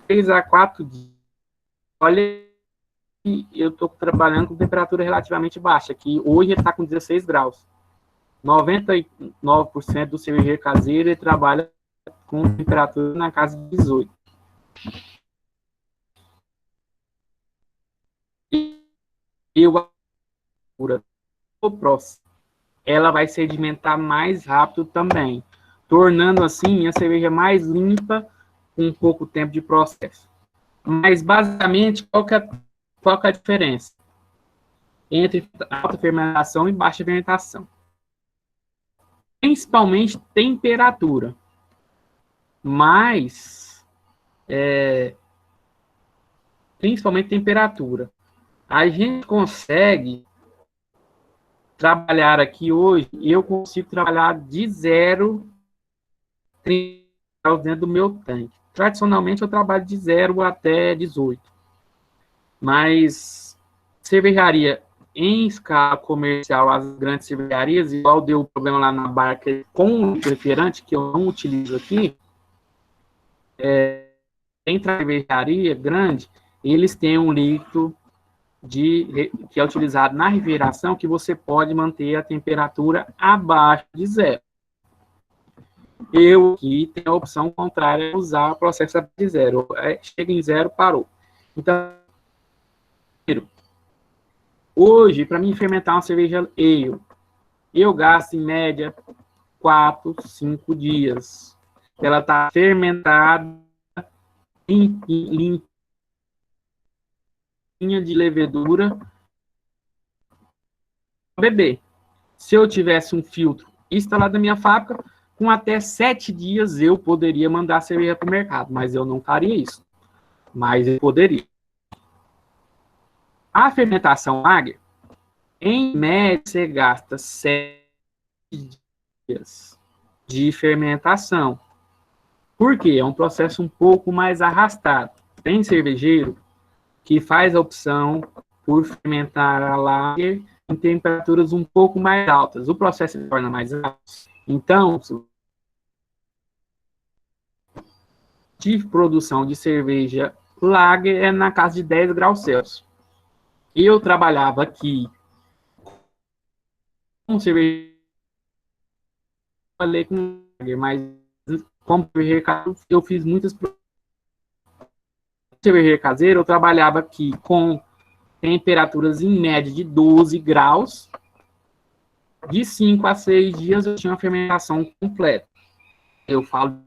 3 a 4 dias. Olha, eu estou trabalhando com temperatura relativamente baixa, que hoje está com 16 graus. 99% do cervejeiro caseiro ele trabalha com temperatura na casa de 18. E o próximo, ela vai sedimentar mais rápido também, tornando assim minha cerveja mais limpa com pouco tempo de processo. Mas basicamente, qual que é a diferença entre alta fermentação e baixa fermentação? Principalmente temperatura. Mas, principalmente temperatura. A gente consegue trabalhar aqui hoje, eu consigo trabalhar de 0 graus dentro do meu tanque. Tradicionalmente, eu trabalho de 0 até 18. Mas cervejaria em escala comercial, as grandes cervejarias, igual deu o problema lá na barca com o refrigerante, que eu não utilizo aqui, em cervejaria grande, eles têm um líquido que é utilizado na refrigeração, que você pode manter a temperatura abaixo de 0. Eu aqui tenho a opção contrária, usar o processo de 0. Chega em 0, parou. Então, hoje, para mim fermentar uma cerveja ale, eu gasto em média 4, 5 dias. Ela está fermentada, limpinha de levedura, beber. Se eu tivesse um filtro instalado na minha fábrica, com até 7 dias eu poderia mandar a cerveja para o mercado, mas eu não faria isso. Mas eu poderia. A fermentação lager, em média, você gasta 7 dias de fermentação. Por quê? É um processo um pouco mais arrastado. Tem cervejeiro que faz a opção por fermentar a lager em temperaturas um pouco mais altas. O processo se torna mais rápido. Então, de produção de cerveja lager é na casa de 10 graus Celsius. Eu trabalhava aqui com cerveja, falei com lager, mas como cerveja caseira, eu fiz muitas cerveja caseira, eu trabalhava aqui com temperaturas em média de 12 graus. De 5 a 6 dias eu tinha uma fermentação completa. Eu falo.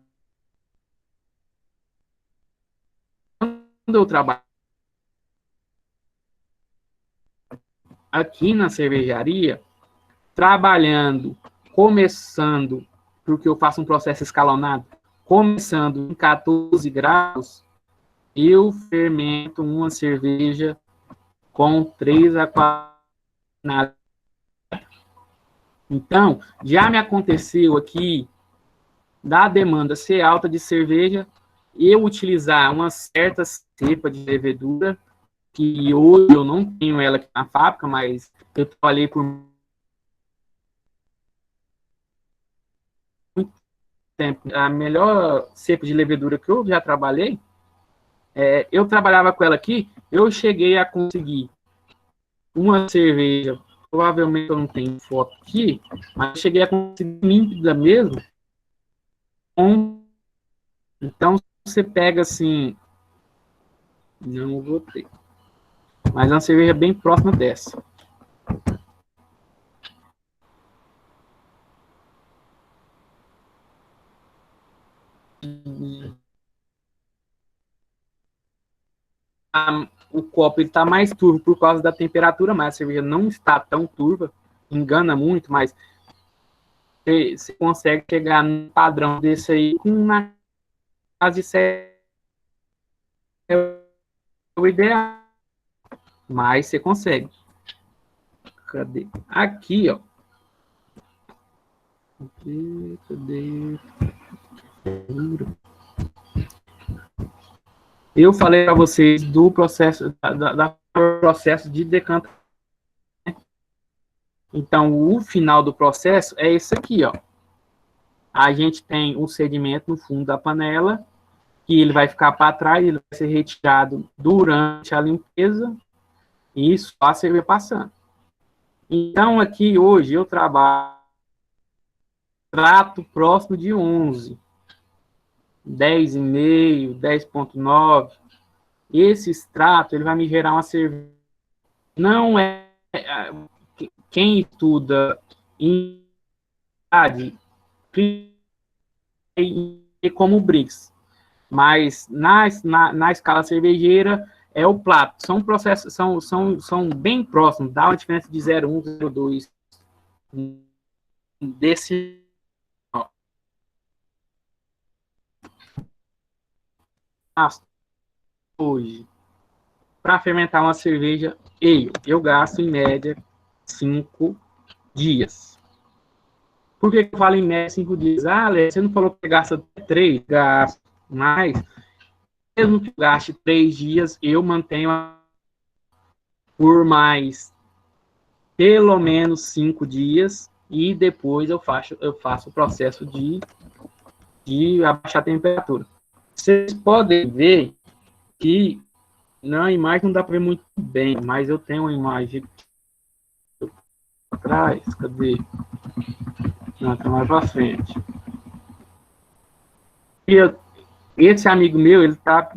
Quando eu trabalho aqui na cervejaria, trabalhando, começando, porque eu faço um processo escalonado, começando em 14 graus, eu fermento uma cerveja com 3 a 4 graus. Então, já me aconteceu aqui da demanda ser alta de cerveja, eu utilizar uma certa cepa de levedura, que hoje eu não tenho ela aqui na fábrica, mas eu trabalhei por muito tempo. A melhor cepa de levedura que eu já trabalhei, eu trabalhava com ela aqui, eu cheguei a conseguir uma cerveja, provavelmente eu não tenho foto aqui, mas eu cheguei a conseguir límpida mesmo. Então, você pega assim, não vou ter, mas é uma cerveja bem próxima dessa. O copo está mais turvo por causa da temperatura, mas a cerveja não está tão turva, engana muito, mas você consegue chegar num padrão desse aí com uma casa de 7 é o ideal, mas você consegue. Cadê? Aqui, ó. Cadê? Eu falei para vocês do processo, da processo de decantamento. Então, o final do processo é esse aqui, ó. A gente tem um sedimento no fundo da panela, que ele vai ficar para trás, ele vai ser retirado durante a limpeza, e só a cerveja passando. Então, aqui hoje eu trabalho trato próximo de 11, 10,5, 10,9. Esse extrato ele vai me gerar uma cerveja. Não é quem estuda em como BRICS, mas na escala cervejeira é o plato. São processos, são bem próximos, dá uma diferença de 0,1, 0,2 desse. Hoje, para fermentar uma cerveja, eu gasto em média 5 dias. Por que eu falo em média 5 dias? Léo, você não falou que gasta 3, gasto mais. Mesmo que eu gaste 3 dias, eu mantenho por mais pelo menos 5 dias e depois eu faço o processo de abaixar a temperatura. Vocês podem ver que na imagem não dá para ver muito bem, mas eu tenho uma imagem atrás, cadê? Não, tá mais para frente. E esse amigo meu, ele tá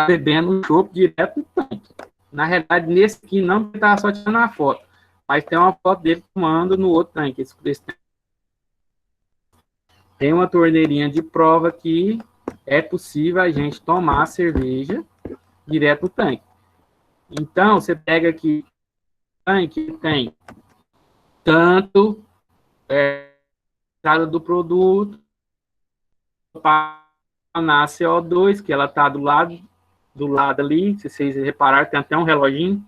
bebendo um chopp direto no tanque. Na realidade, nesse aqui não, ele tá só tirando a foto, mas tem uma foto dele tomando no outro tanque. Tem uma torneirinha de prova que é possível a gente tomar a cerveja direto no tanque. Então, você pega aqui, o tanque tem tanto entrada do produto, na CO2, que ela está do lado ali, se vocês repararem, tem até um reloginho,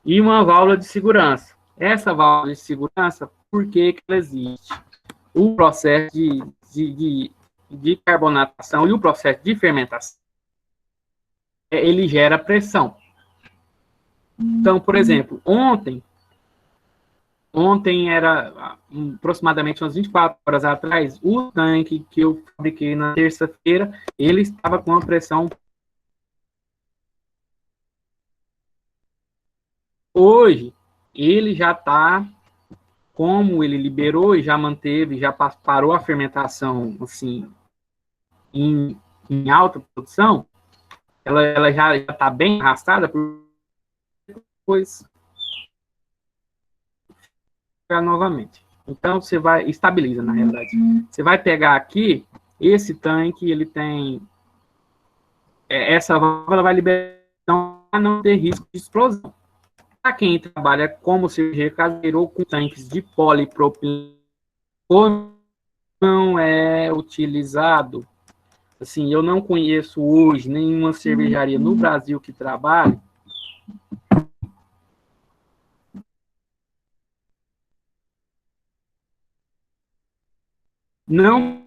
e uma válvula de segurança. Essa válvula de segurança, por que ela existe? O processo de carbonatação e o processo de fermentação, ele gera pressão. Então, por exemplo, ontem era aproximadamente umas 24 horas atrás, o tanque que eu fabriquei na terça-feira, ele estava com uma pressão. Hoje, ele já está, como ele liberou e já manteve, já parou a fermentação, assim, em alta produção, ela já está bem arrastada, depois novamente. Então, você vai, estabiliza, na realidade. Você vai pegar aqui, esse tanque, ele tem, essa válvula vai liberar, então, para não ter risco de explosão. Para quem trabalha como cervejeiro caseiro ou com tanques de polipropileno, não é utilizado. Assim, eu não conheço hoje nenhuma cervejaria no Brasil que trabalhe não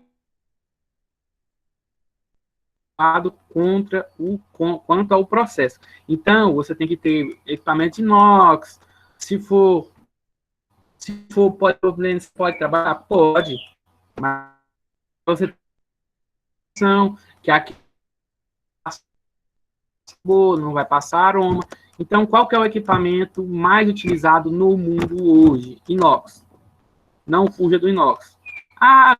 quanto ao processo. Então, você tem que ter equipamento de inox. Se for polipropileno, você pode trabalhar? Pode. Mas você tem que aqui não vai passar aroma. Então, qual que é o equipamento mais utilizado no mundo hoje? Inox. Não fuja do inox.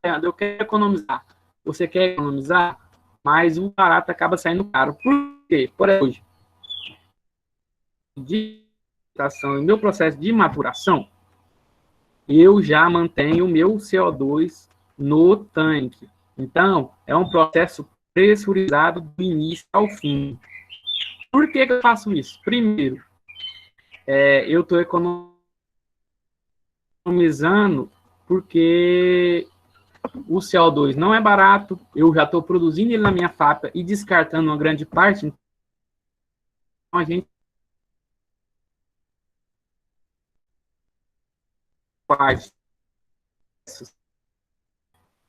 Leandro, eu quero economizar. Você quer economizar? Mas o barato acaba saindo caro. Por quê? Por hoje, o meu processo de maturação, eu já mantenho o meu CO2 no tanque. Então, é um processo pressurizado do início ao fim. Por que eu faço isso? Primeiro, eu estou economizando porque o CO2 não é barato, eu já estou produzindo ele na minha fábrica e descartando uma grande parte. Então, a gente partes,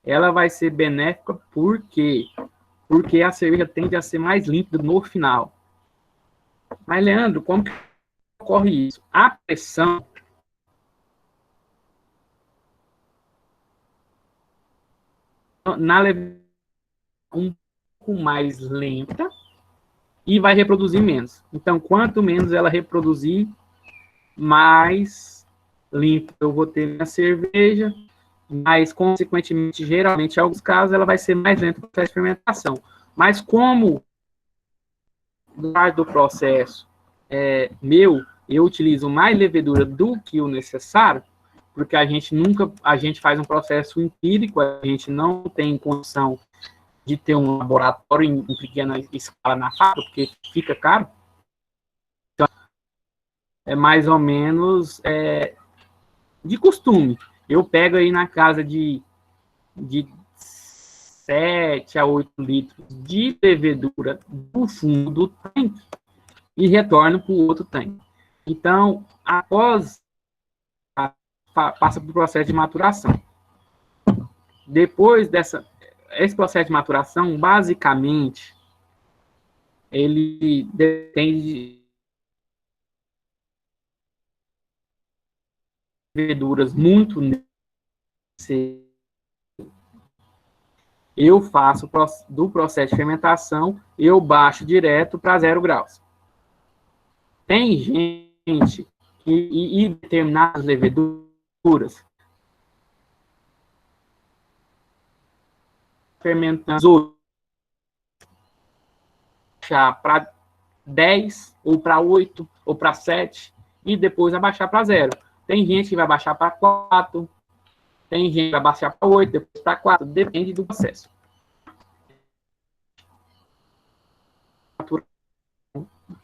ela vai ser benéfica porque a cerveja tende a ser mais límpida no final. Mas, Leandro, como que ocorre isso? A pressão na levedura um pouco mais lenta e vai reproduzir menos. Então, quanto menos ela reproduzir, mais limpa eu vou ter minha cerveja, mas, consequentemente, geralmente, em alguns casos, ela vai ser mais lenta no processo de fermentação. Mas, como do processo eu utilizo mais levedura do que o necessário, porque a gente faz um processo empírico, a gente não tem condição de ter um laboratório em pequena escala na fábrica, porque fica caro. Então, é mais ou menos de costume. Eu pego aí na casa de 7 a 8 litros de levedura do fundo do tanque e retorno para o outro tanque. Então, após, passa para o processo de maturação. Depois esse processo de maturação, basicamente, ele depende de leveduras muito. Eu faço do processo de fermentação, eu baixo direto para 0 graus. Tem gente e determinadas leveduras fermentando para 10, ou para 8, ou para 7, e depois abaixar para 0. Tem gente que vai baixar para 4, tem gente que vai baixar para 8, depois para 4, depende do processo.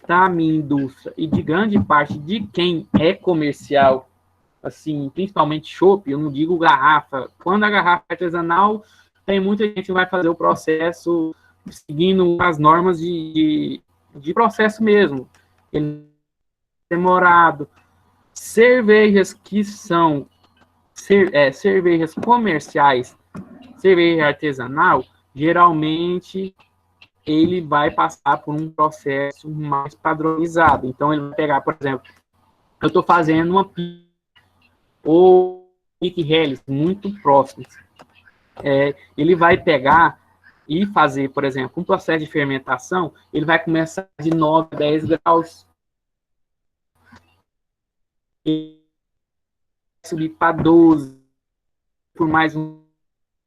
Da minha indústria e de grande parte de quem é comercial, assim, principalmente chopp, eu não digo garrafa. Quando a garrafa é artesanal, tem muita gente que vai fazer o processo seguindo as normas de processo mesmo. Ele é demorado. Cervejas que são cervejas comerciais, cerveja artesanal, geralmente ele vai passar por um processo mais padronizado. Então, ele vai pegar, por exemplo, eu estou fazendo uma ou Nick Helles, muito próximos. Ele vai pegar e fazer, por exemplo, um processo de fermentação, ele vai começar de 9 a 10 graus. E subir para 12 por mais um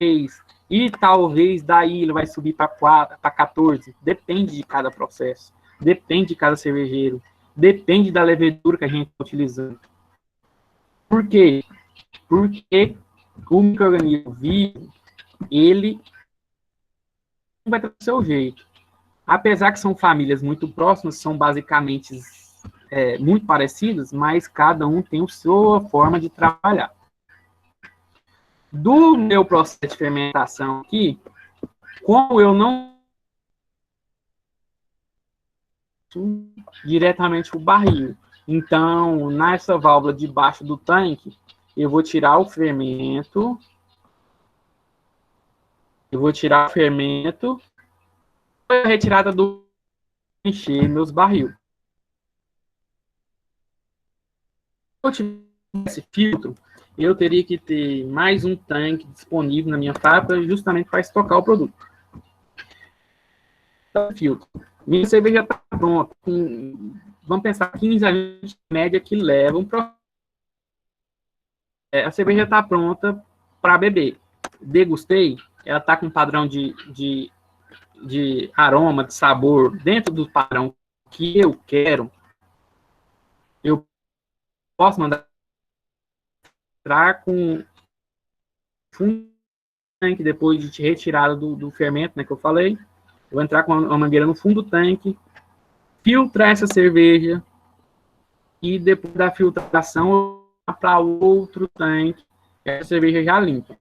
mês. E talvez daí ele vai subir para 4, para 14. Depende de cada processo. Depende de cada cervejeiro. Depende da levedura que a gente está utilizando. Por quê? Porque o micro-organismo vivo, ele vai ter o seu jeito. Apesar que são famílias muito próximas, são basicamente muito parecidas, mas cada um tem a sua forma de trabalhar. Do meu processo de fermentação aqui, como eu não diretamente o barril, então, nessa válvula debaixo do tanque, eu vou tirar o fermento, a retirada do encher meus barril. Se eu tivesse filtro, eu teria que ter mais um tanque disponível na minha fábrica justamente para estocar o produto. Então, filtro. Minha cerveja está pronta. Vamos pensar 15 a 20 média que levam para... a cerveja está pronta para beber. Degustei, ela está com um padrão de aroma, de sabor dentro do padrão que eu quero. Eu posso mandar entrar com fundo do tanque depois de retirada do fermento, né, que eu falei. Eu vou entrar com a mangueira no fundo do tanque, filtrar essa cerveja e depois da filtração para outro tanque, essa cerveja já limpa.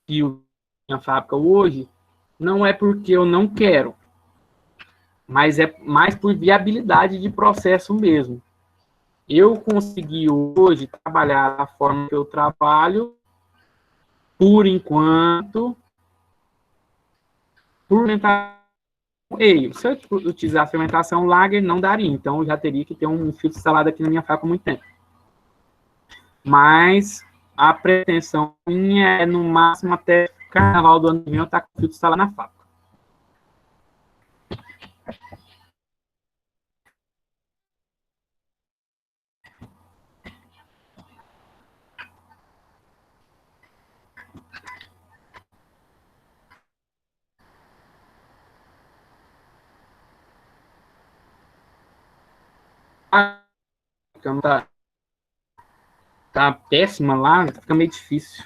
E minha fábrica hoje não é porque eu não quero, mas é mais por viabilidade de processo mesmo. eu consegui hoje trabalhar da forma que eu trabalho, por enquanto, por fermentação. Se eu utilizar a fermentação lager, não daria. Então, eu já teria que ter um filtro instalado aqui na minha fábrica há muito tempo. Mas a pretensão minha é, no máximo, até carnaval do ano que vem, eu estar com o filtro instalado na fábrica. A cama tá péssima lá, fica meio difícil.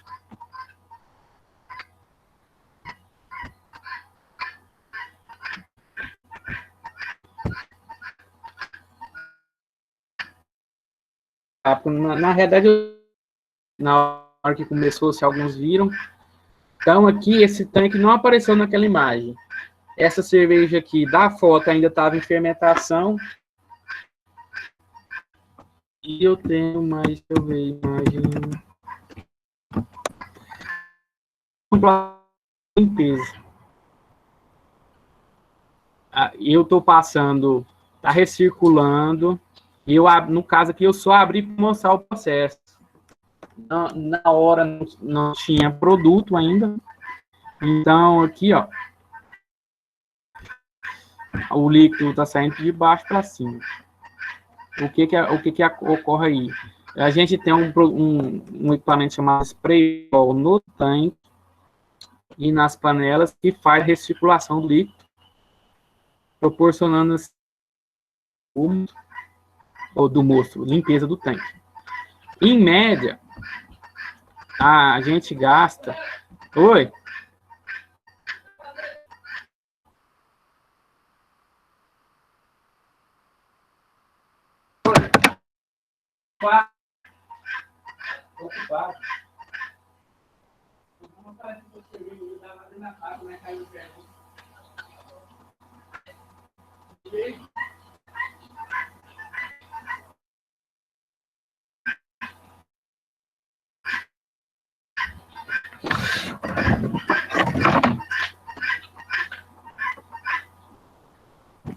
Na realidade, na hora que começou, se alguns viram. Então, aqui, esse tanque não apareceu naquela imagem. Essa cerveja aqui, da foto, ainda estava em fermentação. E eu tenho mais, deixa eu ver, imagem. Limpeza. Eu estou passando, está recirculando. No caso aqui, eu só abri para mostrar o processo. Na hora não tinha produto ainda. Então, aqui, ó, o líquido está saindo de baixo para cima. O que ocorre aí? A gente tem um equipamento chamado spray no tanque e nas panelas que faz recirculação do líquido, proporcionando ou do mosto, limpeza do tanque. Em média, a gente gasta... Oi? Ocupado.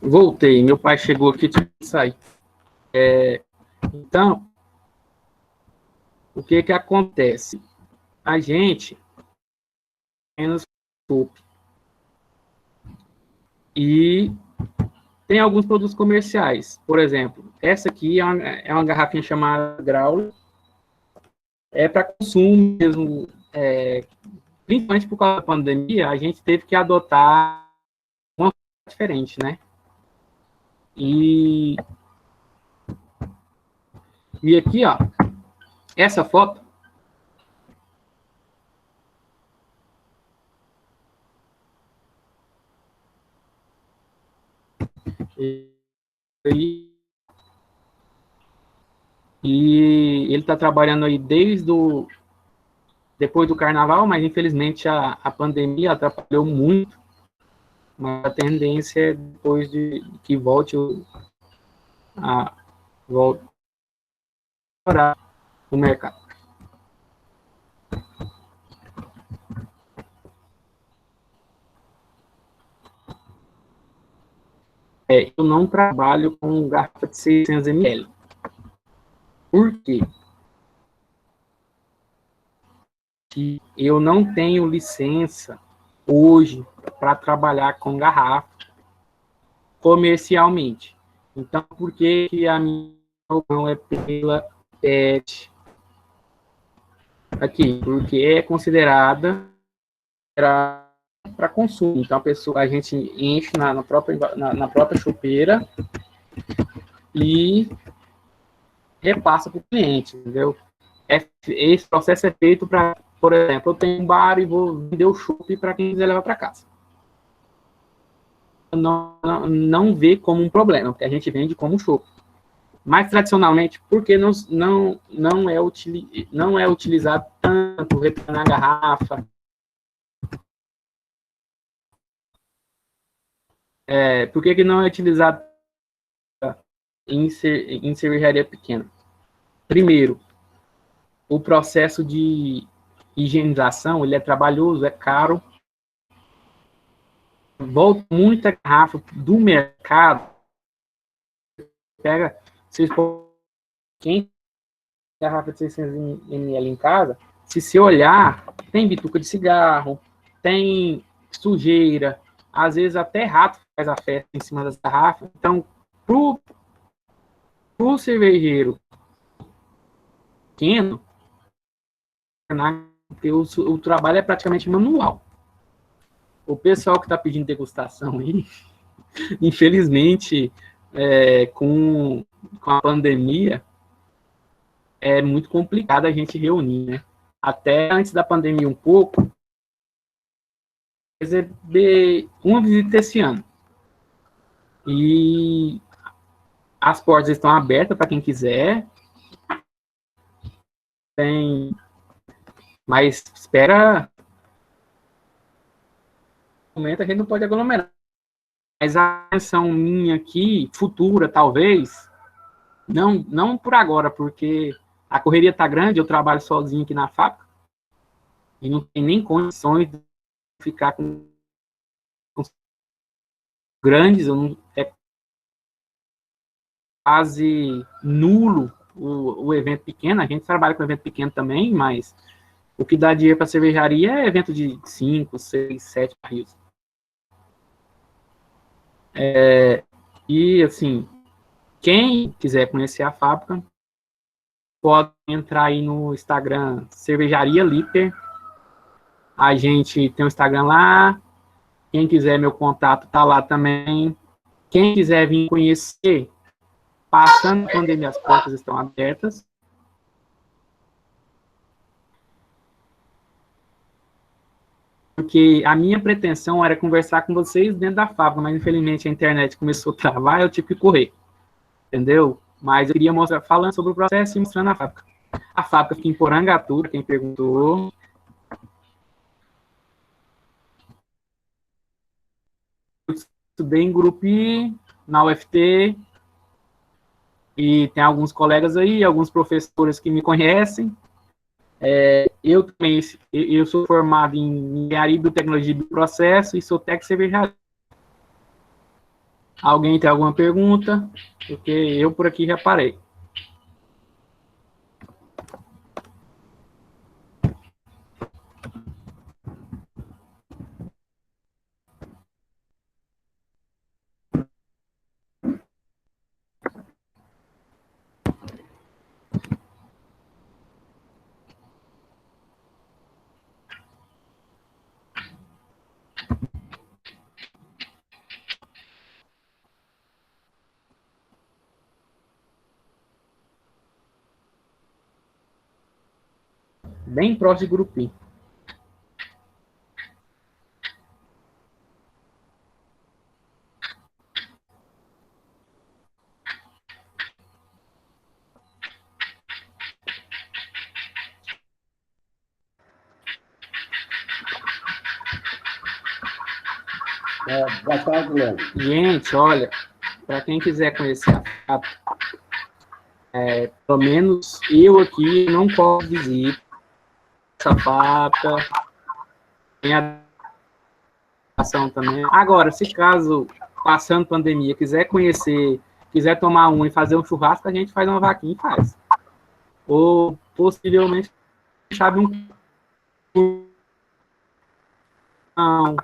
Voltei, meu pai chegou aqui, tive que sair. Então, o que acontece? A gente menos chopp. E tem alguns produtos comerciais. Por exemplo, essa aqui é uma garrafinha chamada Growler. É para consumo mesmo. Principalmente por causa da pandemia, a gente teve que adotar uma forma diferente, né? E aqui, ó, essa foto e ele está trabalhando aí depois do carnaval, mas infelizmente a pandemia atrapalhou muito. Mas a tendência é depois de que volte para o mercado. Eu não trabalho com garrafa de 600 ml. Por quê? Que eu não tenho licença hoje para trabalhar com garrafa comercialmente. Então, por que a minha opção é pela PET? Aqui, porque é considerada para consumo. Então, a gente enche na própria chopeira e repassa para o cliente, entendeu? Esse processo é feito para, por exemplo, eu tenho um bar e vou vender o chopp para quem quiser levar para casa. Não vê como um problema, porque a gente vende como chopp. Mas, tradicionalmente, porque não é utilizado tanto retornar a garrafa. Por que não é utilizado em cervejaria pequena? Primeiro, o processo de higienização, ele é trabalhoso, é caro. Volta muita garrafa do mercado. Pega, vocês quem tem garrafa de 600 ml em casa, se você olhar, tem bituca de cigarro, tem sujeira, às vezes até rato faz a festa em cima das garrafas. Então, pro cervejeiro pequeno, o trabalho é praticamente manual. O pessoal que está pedindo degustação aí, infelizmente, com a pandemia, é muito complicado a gente reunir, né? Até antes da pandemia um pouco, receber uma visita esse ano. E as portas estão abertas para quem quiser. Mas espera. No momento a gente não pode aglomerar. Mas a atenção minha aqui, futura, talvez, não por agora, porque a correria está grande, eu trabalho sozinho aqui na fábrica e não tem nem condições de ficar com grandes, é quase nulo o evento pequeno. A gente trabalha com evento pequeno também, mas o que dá dinheiro para cervejaria é evento de 5, 6, 7 barris. E, assim, quem quiser conhecer a fábrica, pode entrar aí no Instagram Cervejaria Liper. A gente tem um Instagram lá. Quem quiser meu contato tá lá também. Quem quiser vir conhecer, passando a pandemia, as portas estão abertas. Porque a minha pretensão era conversar com vocês dentro da fábrica, mas infelizmente a internet começou a travar, eu tive que correr. Entendeu? Mas eu queria mostrar, falando sobre o processo e mostrando a fábrica. A fábrica fica em Porangatu, quem perguntou. Eu estudei em Gurupi, na UFT, e tem alguns colegas aí, alguns professores que me conhecem. Eu também, eu sou formado em engenharia e biotecnologia do processo e sou técnico cervejaria. Alguém tem alguma pergunta? Porque eu por aqui já parei. Bem próximo de Gurupi. Boa tarde, Leandro. Gente, olha, para quem quiser conhecer a fábrica, pelo menos eu aqui não posso visita essa fábrica, tem a ação também. Agora, se caso, passando pandemia, quiser conhecer, quiser tomar um e fazer um churrasco, a gente faz uma vaquinha e faz. Ou, possivelmente, sabe não.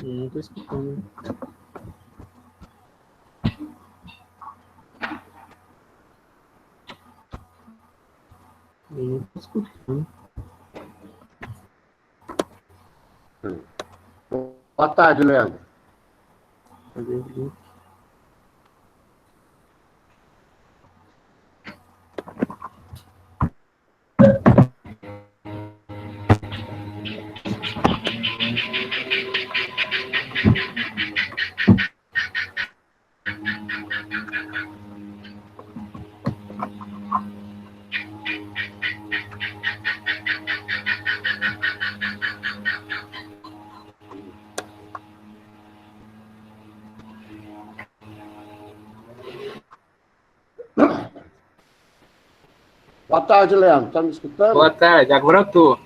Não estou escutando. Eu não estou escutando. Boa tarde, Leandro. Boa tarde, Leandro. Tá me escutando? Boa tarde, agora eu tô.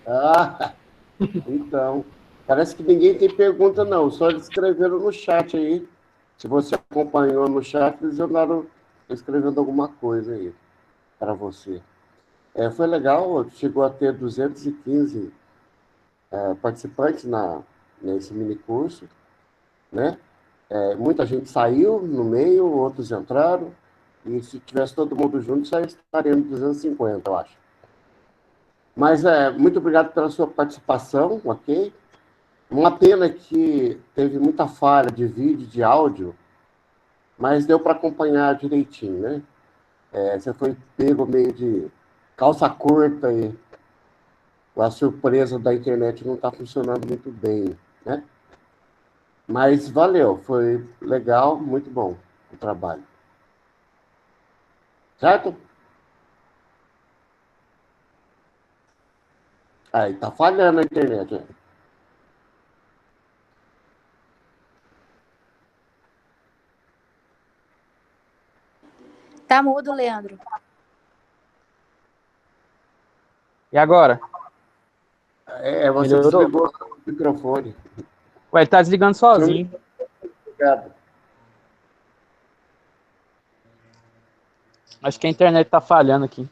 Ah, então. Parece que ninguém tem pergunta, não. Só eles escreveram no chat aí. Se você acompanhou no chat, eles andaram escrevendo alguma coisa aí para você. Foi legal, chegou a ter 215 participantes nesse mini curso, né? Muita gente saiu no meio, outros entraram, e se tivesse todo mundo junto, já estaria no 250, eu acho. Mas muito obrigado pela sua participação, ok? Uma pena que teve muita falha de vídeo, de áudio, mas deu para acompanhar direitinho, né? Você foi pego meio de calça curta e a surpresa da internet não está funcionando muito bem, né? Mas valeu, foi legal, muito bom o trabalho. Certo? Aí, tá falhando a internet. Né? Tá mudo, Leandro. E agora? Você Melhorou? desligou o microfone. Ué, ele tá desligando sozinho. Obrigado. Acho que a internet tá falhando aqui.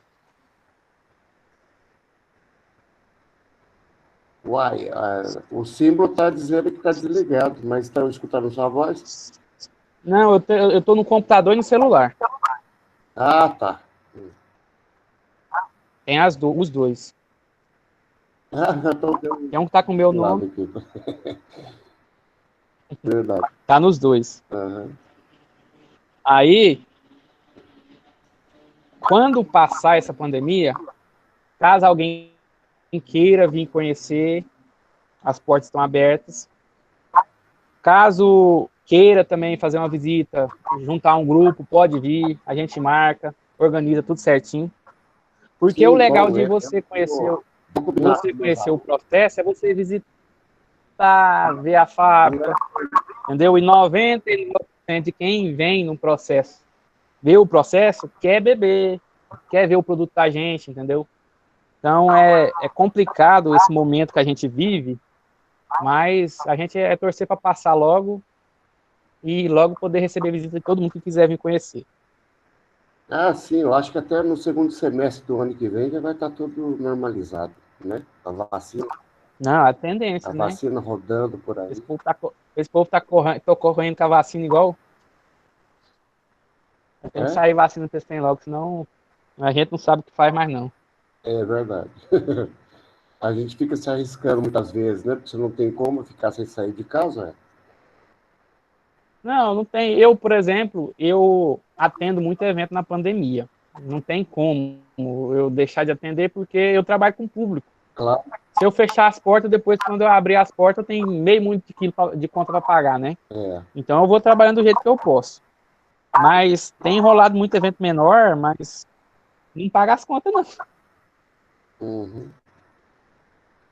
Uai, o símbolo está dizendo que está desligado, mas estão escutando sua voz? Não, eu tô no computador e no celular. Ah, tá. Tem os dois. Eu tô vendo Tem um que tá com o meu do lado nome, aqui. Verdade. tá nos dois. Uhum. Aí, quando passar essa pandemia, caso alguém queira vir conhecer, as portas estão abertas. Caso queira também fazer uma visita, juntar um grupo, pode vir, a gente marca, organiza tudo certinho. Porque o Sim, legal bom, de você conhecer, vou combinar com conhecer o processo é você visitar, ver a fábrica, entendeu? E 99% de quem vem no processo, vê o processo, quer beber, quer ver o produto da gente, entendeu? Então é complicado esse momento que a gente vive, mas a gente torcer para passar logo e logo poder receber visita de todo mundo que quiser vir conhecer. Sim, eu acho que até no segundo semestre do ano que vem já vai estar tudo normalizado, né? Não, a tendência, né? vacina rodando por aí. Esse povo tá correndo com a vacina igual. Tem que sair vacina para esse logo, senão a gente não sabe o que faz mais não. É verdade. A gente fica se arriscando muitas vezes, né? Porque você não tem como ficar sem sair de casa. Não tem. Eu, por exemplo, eu atendo muito evento na pandemia. Não tem como eu deixar de atender porque eu trabalho com público. Claro. Se eu fechar as portas, depois quando eu abrir as portas, eu tenho meio muito de quilo de conta para pagar, né? Então eu vou trabalhando do jeito que eu posso. Mas tem rolado muito evento menor, mas não paga as contas, não. Uhum.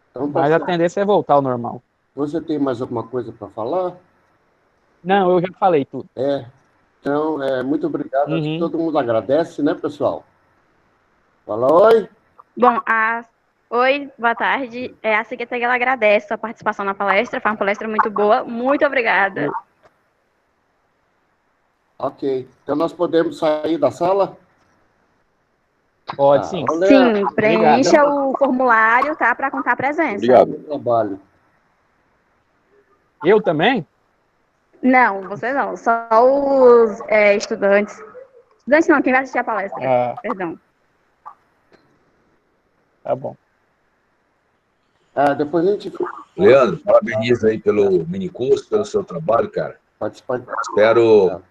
Então, mas a tendência é voltar ao normal. Você tem mais alguma coisa para falar? Não, eu já falei tudo. Então, muito obrigado. Acho que todo mundo agradece, né, pessoal? Fala oi. Bom, oi, boa tarde. A secretaria ela agradece a participação na palestra, foi uma palestra muito boa. Muito obrigada. Ok. Então, nós podemos sair da sala? Pode, sim. Sim, preencha o formulário, tá, para contar a presença. Obrigado. Trabalho. Eu também? Não, você não. Só os estudantes. Estudantes não, quem vai assistir a palestra. Perdão. Tá bom. Depois a gente... Leandro, parabenizo aí pelo minicurso, pelo seu trabalho, cara. Espero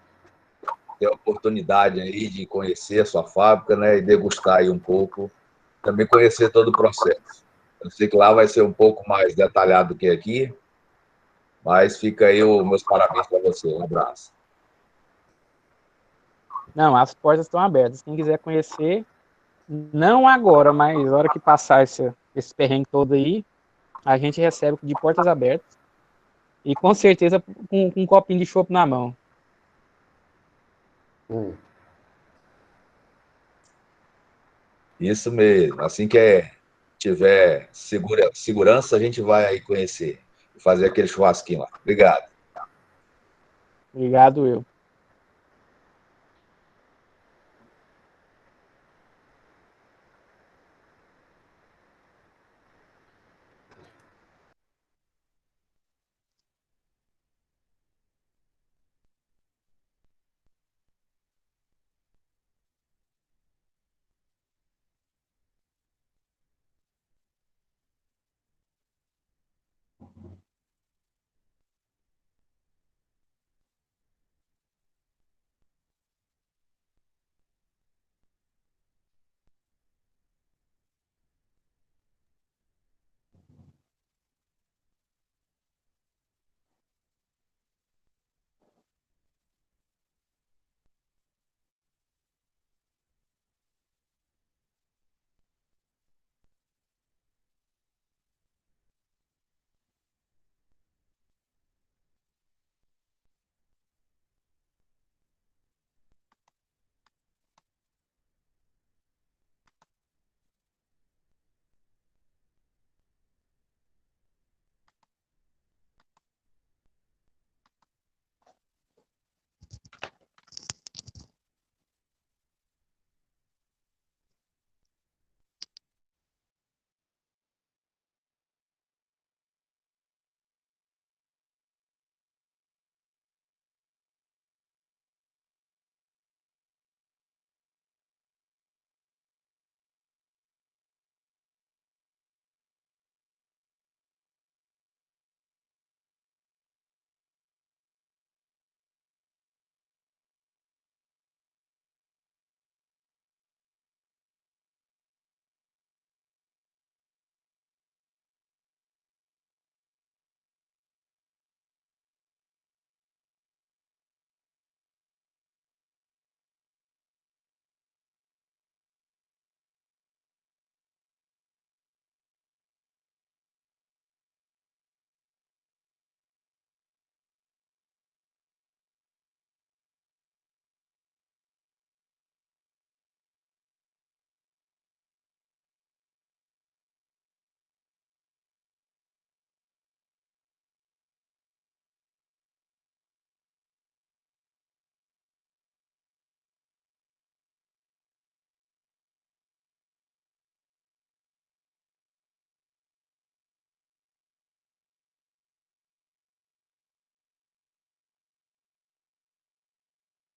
ter a oportunidade aí de conhecer a sua fábrica, né, e degustar aí um pouco, também conhecer todo o processo. Eu sei que lá vai ser um pouco mais detalhado do que aqui, mas fica aí os meus parabéns para você. Um abraço. Não, as portas estão abertas. Quem quiser conhecer, não agora, mas na hora que passar esse perrengue todo aí, a gente recebe de portas abertas e com certeza com um copinho de chopp na mão. Isso mesmo. Assim que tiver segurança, a gente vai aí conhecer. Fazer aquele churrasquinho lá. Obrigado. Obrigado, eu.